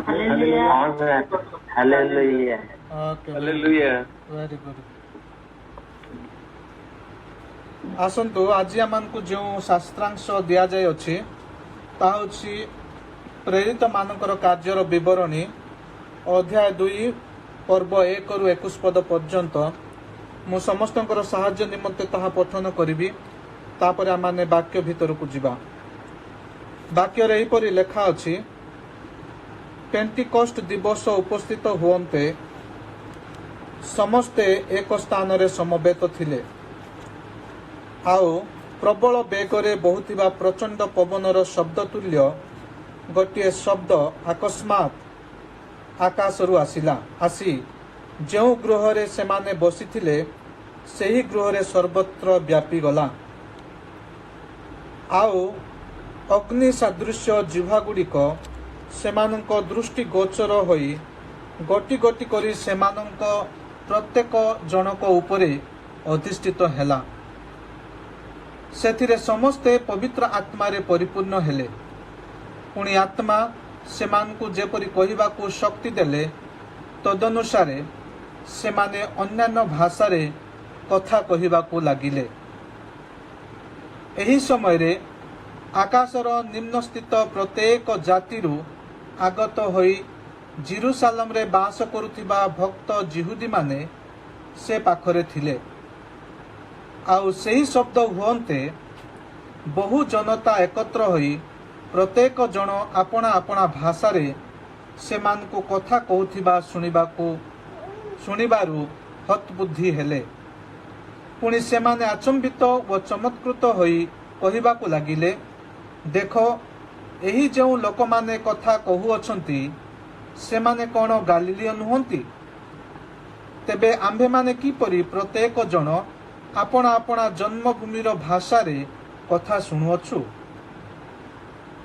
Hallelujah. Okay. Hallelujah. Very good. आसतु आज आम को जो शास्त्रांश दि जाए ता प्रेरित मानकर कार्यर बरणी अध्याय 2 पर्व 1 रु 21 पद पर्यंत मु समस्त साहाय्य निमंते ताहा पठन करी तापर आम वाक्य भितर को जीवा। वाक्य एपरी लेखा अछि पेंटिकस्ट दिवस उपस्थित हुवन्ते समस्ते एक स्थान रे समवेत थिले आउ प्रबल बेगरे बहुथिबा प्रचंड पवनर शब्द तुल्य गोटे शब्द अकस्मात आकाशरू आसी जो गृह रे सेमाने बसिथिले सेही गृह रे सर्वत्र व्यापी गला आउ अग्नि सदृश्य जिह्वा गुड़िक सेमानंक दृष्टि गोचर होई गोटी गोटी करी सेमानंक प्रत्येक जनक उपरे अधिष्ठित हेला। सेथिरे समस्ते पवित्र आत्मा रे परिपूर्ण हेले। पुणी आत्मा सेमानकु जेपरि कहिबाकु शक्ति देले तदनुसारे सेमाने अन्यान्य भाषा रे कथा कहिबाकु लागिले। एही समय रे आकाशर निम्नस्थित प्रत्येक जातिरु आगत होई जेरुसालेम रे बास करुथिबा भक्त जिहुदी माने से पाखरे थिले आउ सेही शब्द हुवन्ते बहु जनता एकत्र होई प्रत्येक जन आपणा आपणा भाषा रे सेमानकु कथा कहूथिबा शुणिबारु हतबुद्धि हेले। पुणी सेमाने आचंबित व चमत्कृत होई कहिबाकु लागिले देखो एही जो लोक माने कथा कहुअछंती सेमाने कौन गालिलिय नुहंती तेबे आम्भे माने किपरि प्रत्येक जन आपणा आपणा जन्मभूमिर भाषा रे कथा शुणुअछु।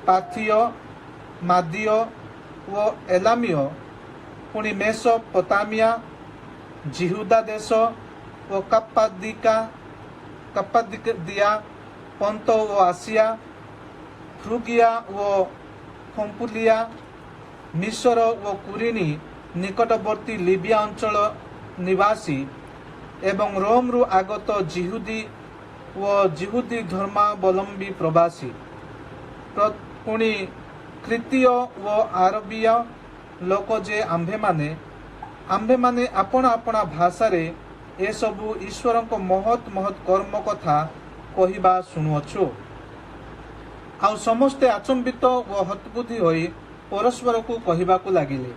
पाथिय मादीय व एलामिय पुणी मेसोपोटामिया जिहुदा देश व कप्पादिया पंत व आसिया फ्रुगिया व फम्पुलिया मिसर व कुरिनी निकटवर्ती लिबिया अंचल निवासी एवं रोम रु आगत जिहुदी व जिहुदी धर्मावलंबी प्रवासी पुणी क्रीतीय व आरबीय लोक जे आम्भे माने आपण आपणा भाषा रे ए सबु ईश्वरक महत महत कर्म कथा कहिबा शुणुअछु। आउ समस्ते आचंबित व हतबुद्धि होई परस्पर को कहिबाकु लागिले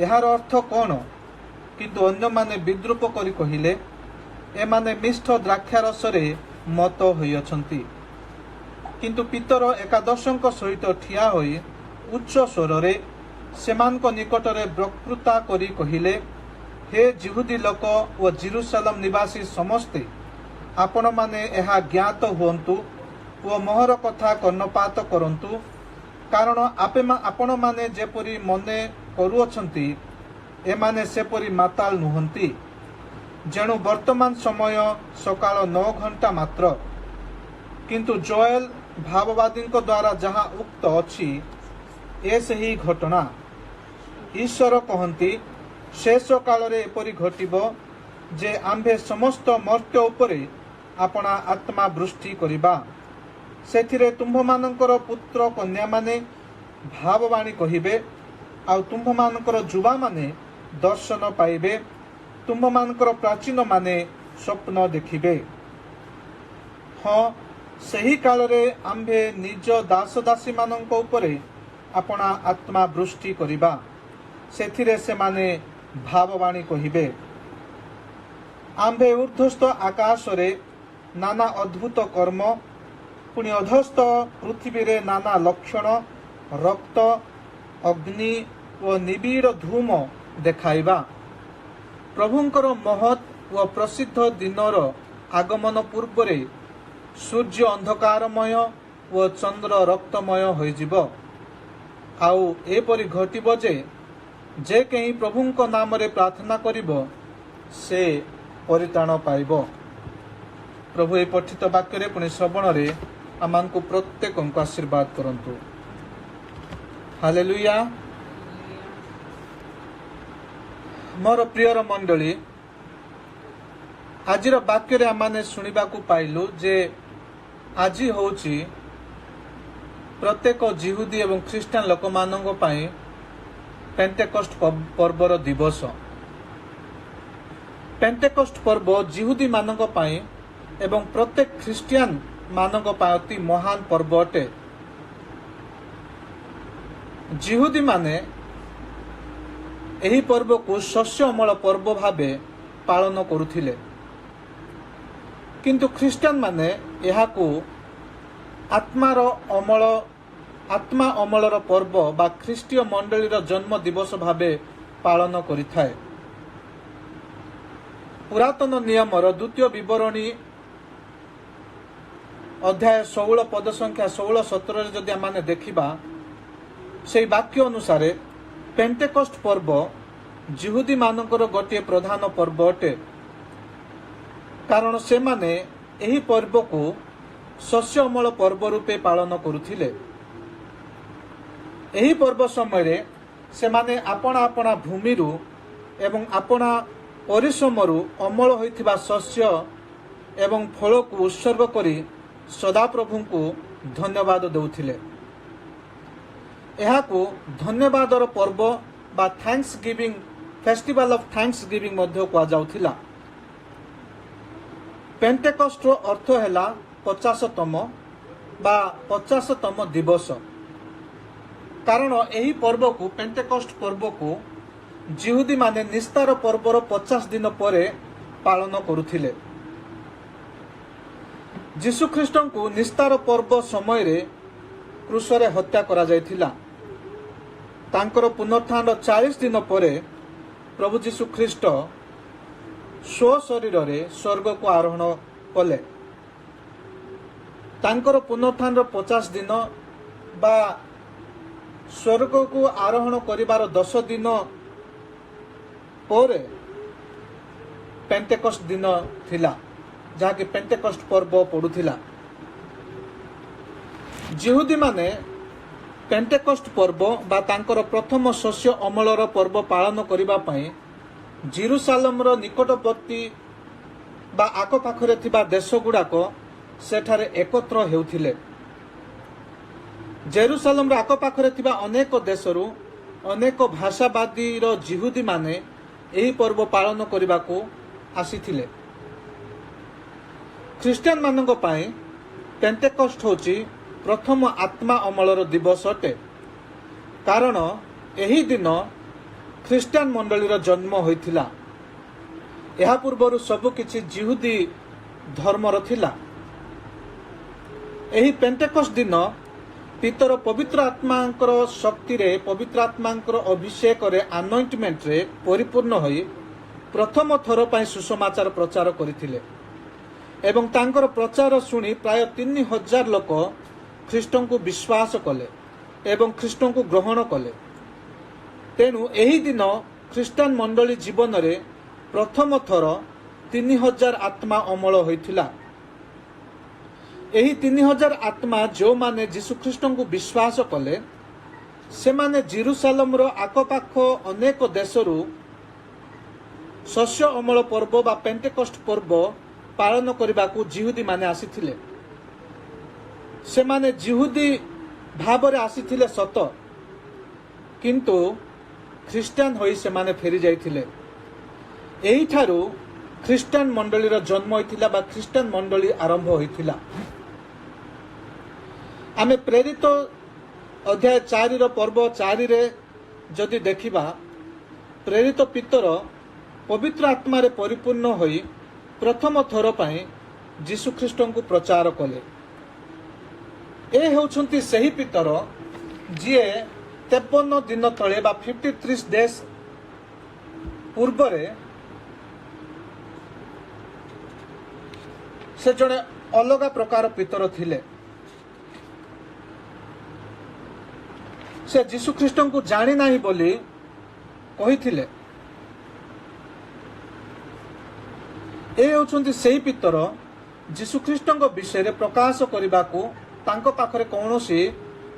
एहार अर्थ कौन किंतु अन्य माने विद्रूप करी कहिले एमाने मिष्ठ द्राक्षारस रे मत होइअछंती। किंतु पितर एकादशंक सहित ठिया होई उच्च स्वर रे सेमानक निकट रे वक्तृता करी कहिले हे जिहुदी लोक व जेरुसालेम निवासी समस्ते आपण माने एहा ज्ञात हुअन्तु व मोहर कथा कर्णपात करंतु कारण आपण माने जेपरि मने करूअछंती एमाने सेपरि माताल नुहंती जेणु वर्तमान समय सकाळ 9 घंटा मात्र किंतु जोएल भाववादी द्वारा जहाँ उक्त अछि ए सही घटना ईश्वर कहंती शेष काल रे एपरि घटिबो जे आम्भे समस्त मर्त्य उपरे आपणा आत्मा वृष्टि करिबा सेथिरे तुम्भमानंकर पुत्र कन्या माने भाववाणी कहिबे आउ तुम्भमानंकर युवा माने दर्शन पाइबे तुम्भमानंकर प्राचीन माने स्वप्न देखिबे। हाँ सही काल रे आम्भे निज दास दासी मानंक उपरे आपणा आत्मा वृष्टि करिबा सेथिरे से माने भाववाणी कहिबे। आम्भे ऊर्ध्वस्थ आकाश रे नाना अद्भुत कर्म पुणी अधस्थ पृथ्वी रे नाना लक्षण रक्त अग्नि व निबिड़ धूम देखाइबा प्रभुंकर महत व प्रसिद्ध दिनर आगमन पूर्व रे सूर्य अंधकारमय व चंद्र रक्तमय होइजिब आउ एपरि घटिब जे कहीं प्रभुंक नाम रे प्रार्थना करिब से परित्राण पाइब। प्रभु ए पठित वाक्य रे पुणी श्रवण रे आमानकु प्रत्येक आशीर्वाद करंतु। हालेलुया। मोर प्रियर मंडली आज वाक्य आम शुणा पाइलु जे आज हूँ प्रत्येक जिहुदी एवं ख्रीष्टान लोक मानक पेंटेकोस्ट पर्वर दिवस। पेंटेकोस्ट पर्व जिहुदी मानक एवं प्रत्येक ख्रीष्टियान मानक अति महान पर्व अटे। जिहुदी माने एही पर्व को शस्य अमल पर्व भावे पालन करुथिले, किंतु ख्रीष्टान माने एहाकू आत्मा अमलर पर्व बा ख्रीष्टीय मंडलीर जन्म दिवस भावे पालन करिथाए। पुरातन नियमर द्वितीय विवरणी अध्याय 16 पद संख्या 16-17 जदि आम देखा से वाक्य अनुसार पेंटेकोस्ट पर्व जिहुदी मानकर गोटे प्रधान पर्व अटे, कारण से माने एही पर्व को शस्य अमल पर्व रूपे पालन करुथिले। एही पर्व समय से माने आपणा आपणा भूमिरु एवं आपणा परिश्रमरु अमल होइथिबा शस्य एवं फल को उत्सर्ग करी सदाप्रभु को धन्यवाद देउथिले। एहाकू धन्यवादर पर्व बा thanksgiving festival of thanksgiving मध्य कहा जाउथिला। पेंटेकोस्ट अर्थ हैला 50तम बा 50तम दिवस, कारण एही पर्व को पेंटेकोस्ट पर्व को जिहुदी माने निस्तार पर्वर 50 दिन परे पालन करुथिले। जीशु ख्रीष्ट को निस्तार पर्व समय रे क्रूसरे हत्या करा जायथिला। तांकर पुनरुत्थान 40 दिन परे प्रभु जीशु ख्रीष्ट स्व शरीर रे स्वर्ग को आरोहण कले। तांकर पुनरुत्थान 50 दिन बा स्वर्ग को आरोहण करिवार 10 दिन पर पेंटेकोस्ट दिन थिला, जहा कि पेंटेकोस्ट पर्व पड़ुथिला। जिहुदी माने पेंटेकोस्ट पर्व बा तांकर प्रथम शस्य अमलर पर्व पालन करिबा पई जेरुसालेमर निकटवर्ती बा आखपाखरे थिबा देश गुड़ाक सेठारे एकत्र हेउथिले। जेरुसालेमर आखपाखरे थिबा अनेक देशरू अनेक भाषावादीर जिहुदी माने एही पर्व पालन करिबाकू आसीथिले। ख्रीष्टियान मानक पई पेंटेकोस्ट होची प्रथम आत्मा अमलर दिवस अटे, कारण एही दिन ख्रीष्टियान मंडलीर जन्म होइथिला। एहा पूर्वरु सब किछि जिहुदी धर्मर थिला। एही पेंटेकोस्ट दिन पितर पवित्र आत्मांकर शक्ति रे पवित्र आत्मांकर अभिषेक रे अनॉइंटमेंट रे परिपूर्ण होई प्रथम थर पई सुसमाचार प्रचार करिथिले एवं तांकर प्रचार सुनी प्राय 3000 लोक ख्रीष्टन को विश्वास कले एवं ख्रीष्टन को ग्रहण कले। तेणु एही दिन ख्रीष्टान मंडली जीवन रे प्रथम थर 3000 आत्मा अमल होइथिला। एही 3000 आत्मा जो माने जीशु ख्रीष्टन को विश्वास कले से माने जेरुसालेमर आखपाख अनेक देशरू शस्य अमल पर्व बा पेंटेकोस्ट पर्व पालन करबाकू जिहुदी माने आसीथिले। से माने जिहुदी भावरे आसीथिले सत, किंतु ख्रीष्टान होई से माने फेरी जाइथिले। एही ठारू ख्रीष्टान मंडलीर जन्म होइथिला बा ख्रीष्टान मंडली आरंभ होइथिला। आमे प्रेरित अध्याय 4 पर्व 4 रे जदि देखिबा, प्रेरित पितर पवित्र आत्मा रे परिपूर्ण होई प्रथम थर पई जीशु ख्रीष्टन को प्रचार कले। ए हेउछंती सही पितर जिए 53 दिन तले बा 53 डेज पूर्व रे से जड़े अलग प्रकार पितर थिले। से जीशु ख्रीष्टन को जानी नहीं बोली कहिथिले। ए होउछंती सेही पितर जीशु ख्रीष्टन विषय रे प्रकाश करबाकू तांको पाखरे कौनसी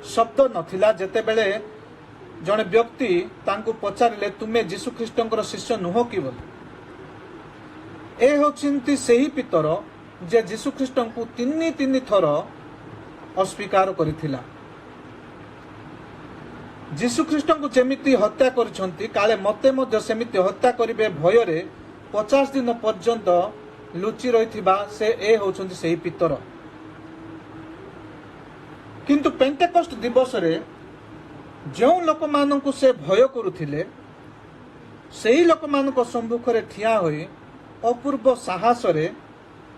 शब्द नथिला। जेतेबेले ଜଣେ ବ୍ୟକ୍ତି ତାଙ୍କୁ ପଚାରିଲେ ତୁମେ ଯୀଶୁଖ୍ରୀଷ୍ଟଙ୍କର ଶିଷ୍ୟ ନୁହଁ କି ବୋଲି। ଏ ହେଉଛନ୍ତି ସେହି ପିତର ଯେ ଯୀଶୁଖ୍ରୀଷ୍ଟଙ୍କୁ ତିନି ଥର ଅସ୍ୱୀକାର କରିଥିଲା। ଯୀଶୁଖ୍ରୀଷ୍ଟଙ୍କୁ ଯେମିତି ହତ୍ୟା କରିଛନ୍ତି କାଳେ ମୋତେ ମଧ୍ୟ ସେମିତି ହତ୍ୟା କରିବେ ଭୟରେ 50 ଦିନ ପର୍ଯ୍ୟନ୍ତ ଲୁଚି ରହିଥିବା ସେ ହେଉଛନ୍ତି ସେହି ପିତର। କିନ୍ତୁ ପେଣ୍ଟେକଷ୍ଟ ଦିବସରେ ଯେଉଁ ଲୋକମାନଙ୍କୁ ସେ ଭୟ କରୁଥିଲେ ସେହି ଲୋକମାନଙ୍କ ସମ୍ମୁଖରେ ଠିଆ ହୋଇ ଅପୂର୍ବ ସାହସରେ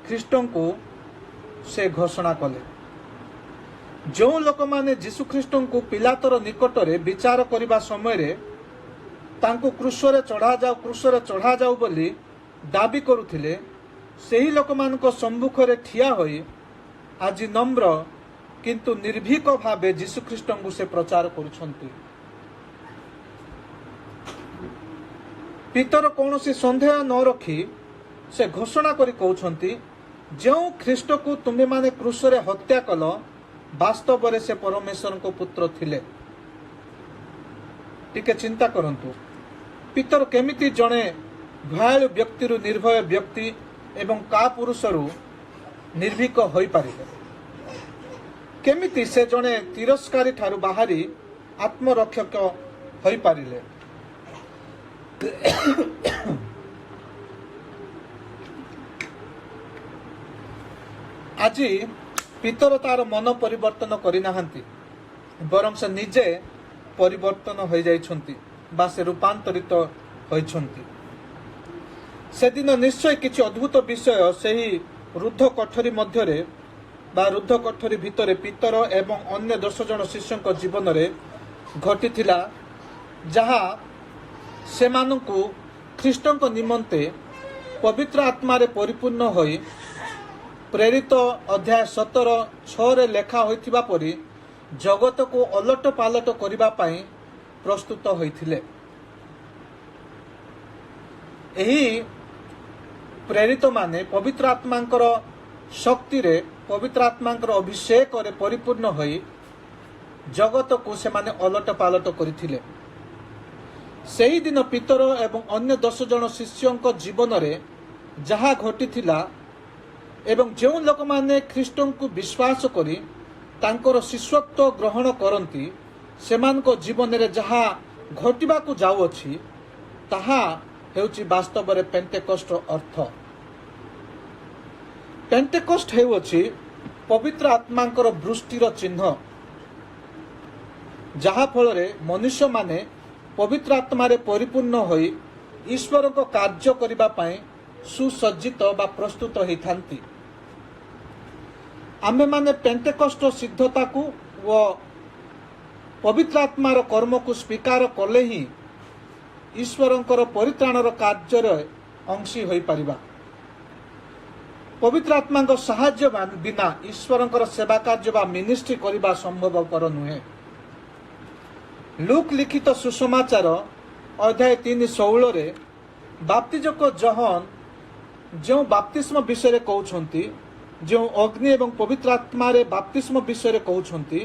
ଖ୍ରୀଷ୍ଟଙ୍କୁ ସେ ଘୋଷଣା କଲେ। ଯେଉଁ ଲୋକମାନେ ଯୀଶୁଖ୍ରୀଷ୍ଟଙ୍କୁ ପିଲାତର ନିକଟରେ ବିଚାର କରିବା ସମୟରେ ତାଙ୍କୁ କ୍ରୁଶରେ ଚଢ଼ାଯାଉ ବୋଲି ଦାବି କରୁଥିଲେ ସେହି ଲୋକମାନଙ୍କ ସମ୍ମୁଖରେ ଠିଆ ହୋଇ ଆଜି ନମ୍ର କିନ୍ତୁ ନିର୍ଭୀକ ଭାବେ ଯୀଶୁଖ୍ରୀଷ୍ଟଙ୍କୁ ସେ ପ୍ରଚାର କରୁଛନ୍ତି। ପିତର କୌଣସି ସନ୍ଦେହ ନ ରଖି ସେ ଘୋଷଣା କରି କହୁଛନ୍ତି ଯେଉଁ ଖ୍ରୀଷ୍ଟକୁ ତୁମେମାନେ କ୍ରୁଶରେ ହତ୍ୟା କଲ ବାସ୍ତବରେ ସେ ପରମେଶ୍ୱରଙ୍କ ପୁତ୍ର ଥିଲେ। ଟିକେ ଚିନ୍ତା କରନ୍ତୁ ପିତର କେମିତି ଜଣେ ଭୟାଳୁ ବ୍ୟକ୍ତିରୁ ନିର୍ଭୟ ବ୍ୟକ୍ତି ଏବଂ କାପୁରୁଷରୁ ନିର୍ଭୀକ ହୋଇପାରିଲେ। କେମିତି ସେ ଜଣେ ତିରସ୍କାରୀ ଠାରୁ ବାହାରି ଆତ୍ମରକ୍ଷକ ହୋଇପାରିଲେ। ଆଜି ପିତର ତାର ମନ ପରିବର୍ତ୍ତନ କରିନାହାନ୍ତି ବରଂ ସେ ନିଜେ ପରିବର୍ତ୍ତନ ହୋଇଯାଇଛନ୍ତି ବା ସେ ରୂପାନ୍ତରିତ ହୋଇଛନ୍ତି। ସେଦିନ ନିଶ୍ଚୟ କିଛି ଅଦ୍ଭୁତ ବିଷୟ ସେହି ରୁଦ୍ଧ କୋଠରୀ ମଧ୍ୟରେ ବା ରୁଦ୍ଧ କୋଠରୀ ଭିତରେ ପିତର ଏବଂ ଅନ୍ୟ 10 ଜଣ ଶିଷ୍ୟଙ୍କ ଜୀବନରେ ଘଟିଥିଲା ଯାହା ସେମାନଙ୍କୁ ଖ୍ରୀଷ୍ଟଙ୍କ ନିମନ୍ତେ ପବିତ୍ର ଆତ୍ମାରେ ପରିପୂର୍ଣ୍ଣ ହୋଇ ପ୍ରେରିତ ଅଧ୍ୟାୟ 17:6 ଲେଖା ହୋଇଥିବା ପରି ଜଗତକୁ ଓଲଟ ପାଲଟ କରିବା ପାଇଁ ପ୍ରସ୍ତୁତ ହୋଇଥିଲେ। ଏହି ପ୍ରେରିତମାନେ ପବିତ୍ର ଆତ୍ମାଙ୍କର ଶକ୍ତିରେ ପବିତ୍ର ଆତ୍ମାଙ୍କର ଅଭିଷେକରେ ପରିପୂର୍ଣ୍ଣ ହୋଇ ଜଗତକୁ ସେମାନେ ଓଲଟ ପାଲଟ କରିଥିଲେ। ସେହିଦିନ ପିତର ଏବଂ ଅନ୍ୟ 10 ଜଣ ଶିଷ୍ୟଙ୍କ ଜୀବନରେ ଯାହା ଘଟିଥିଲା ଏବଂ ଯେଉଁ ଲୋକମାନେ ଖ୍ରୀଷ୍ଟଙ୍କୁ ବିଶ୍ୱାସ କରି ତାଙ୍କର ଶିଷ୍ୟତ୍ୱ ଗ୍ରହଣ କରନ୍ତି ସେମାନଙ୍କ ଜୀବନରେ ଯାହା ଘଟିବାକୁ ଯାଉଅଛି ତାହା ହେଉଛି ବାସ୍ତବରେ ପେଣ୍ଟେକଷ୍ଟର ଅର୍ଥ। ପେଣ୍ଟେକଷ୍ଟ ହେଉଅଛି ପବିତ୍ର ଆତ୍ମାଙ୍କର ବୃଷ୍ଟିର ଚିହ୍ନ ଯାହା ଫଳରେ ମନୁଷ୍ୟମାନେ ପବିତ୍ର ଆତ୍ମାରେ ପରିପୂର୍ଣ୍ଣ ହୋଇ ଈଶ୍ୱରଙ୍କ କାର୍ଯ୍ୟ କରିବା ପାଇଁ ସୁସଜ୍ଜିତ ବା ପ୍ରସ୍ତୁତ ହୋଇଥାନ୍ତି। ଆମେମାନେ ପେଣ୍ଟେକଷ୍ଟର ସିଦ୍ଧତାକୁ ଓ ପବିତ୍ର ଆତ୍ମାର କର୍ମକୁ ସ୍ୱୀକାର କଲେ ହିଁ ଈଶ୍ୱରଙ୍କର ପରିତ୍ରାଣର କାର୍ଯ୍ୟରେ ଅଂଶୀ ହୋଇପାରିବା। ପବିତ୍ର ଆତ୍ମାଙ୍କ ସାହାଯ୍ୟ ବିନା ଈଶ୍ୱରଙ୍କର ସେବା କାର୍ଯ୍ୟ ବା ମିନିଷ୍ଟ୍ରି କରିବା ସମ୍ଭବପର ନୁହେଁ। ଲୁକ୍ ଲିଖିତ ସୁସମାଚାର ଅଧ୍ୟାୟ 3:16 ବାପ୍ତିଜକ ଜହନ ଯେଉଁ ବାପ୍ତିସ୍ମ ବିଷୟରେ କହୁଛନ୍ତି ଯେଉଁ ଅଗ୍ନି ଏବଂ ପବିତ୍ର ଆତ୍ମାରେ ବାପ୍ତିସ୍ମ ବିଷୟରେ କହୁଛନ୍ତି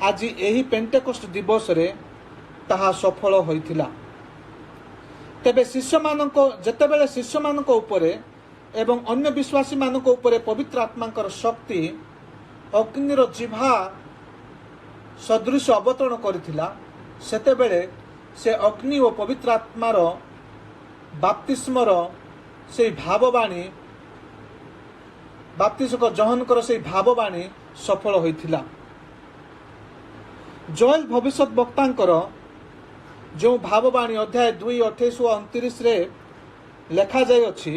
ଆଜି ଏହି ପେଣ୍ଟେକଷ୍ଟ ଦିବସରେ ତାହା ସଫଳ ହୋଇଥିଲା। ତେବେ ଯେତେବେଳେ ଶିଷ୍ୟମାନଙ୍କ ଉପରେ ଏବଂ ଅନ୍ୟ ବିଶ୍ୱାସୀମାନଙ୍କ ଉପରେ ପବିତ୍ର ଆତ୍ମାଙ୍କର ଶକ୍ତି ଅଗ୍ନିର ଜିଭା ସଦୃଶ ଅବତରଣ କରିଥିଲା ସେତେବେଳେ ସେ ଅଗ୍ନି ଓ ପବିତ୍ର ଆତ୍ମାର ବାପ୍ତିସ୍ମର ସେହି ଭାବବାଣୀ ବାପ୍ତିଜକ ଜହନଙ୍କର ସେହି ଭାବବାଣୀ ସଫଳ ହୋଇଥିଲା। ଜୋଏଲ ଭବିଷ୍ୟତ ବକ୍ତାଙ୍କର ଯେଉଁ ଭାବବାଣୀ ଅଧ୍ୟାୟ 2:28-29 ଲେଖାଯାଇଅଛି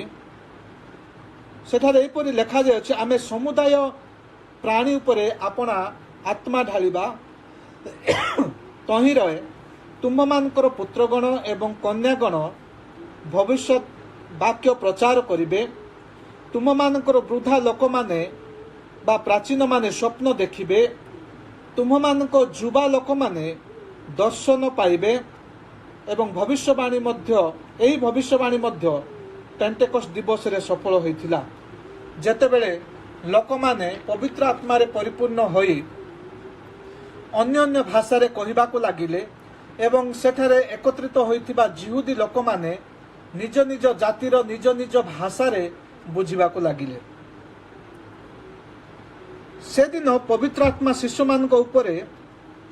ସେଠାରେ ଏହିପରି ଲେଖାଯାଇଅଛି ଆମେ ସମୁଦାୟ ପ୍ରାଣୀ ଉପରେ ଆପଣା ଆତ୍ମା ଢାଳିବା ତହିଁରେ ତୁମମାନଙ୍କର ପୁତ୍ରଗଣ ଏବଂ କନ୍ୟାଗଣ ଭବିଷ୍ୟତ ବାକ୍ୟ ପ୍ରଚାର କରିବେ। ତୁମମାନଙ୍କର ବୃଦ୍ଧା ଲୋକମାନେ ବା ପ୍ରାଚୀନମାନେ ସ୍ୱପ୍ନ ଦେଖିବେ। ତୁମମାନଙ୍କ ଯୁବା ଲୋକମାନେ ଦର୍ଶନ ପାଇବେ ଏବଂ ଏହି ଭବିଷ୍ୟବାଣୀ ମଧ୍ୟ ପେଣ୍ଟେକଷ୍ଟ ଦିବସରେ ସଫଳ ହୋଇଥିଲା ଯେତେବେଳେ ଲୋକମାନେ ପବିତ୍ର ଆତ୍ମାରେ ପରିପୂର୍ଣ୍ଣ ହୋଇ ଅନ୍ୟ ଭାଷାରେ କହିବାକୁ ଲାଗିଲେ ଏବଂ ସେଠାରେ ଏକତ୍ରିତ ହୋଇଥିବା ଜିହୁଦୀ ଲୋକମାନେ ନିଜ ନିଜ ଜାତିର ନିଜ ନିଜ ଭାଷାରେ ବୁଝିବାକୁ ଲାଗିଲେ। ସେଦିନ ପବିତ୍ର ଆତ୍ମା ଶିଶୁମାନଙ୍କ ଉପରେ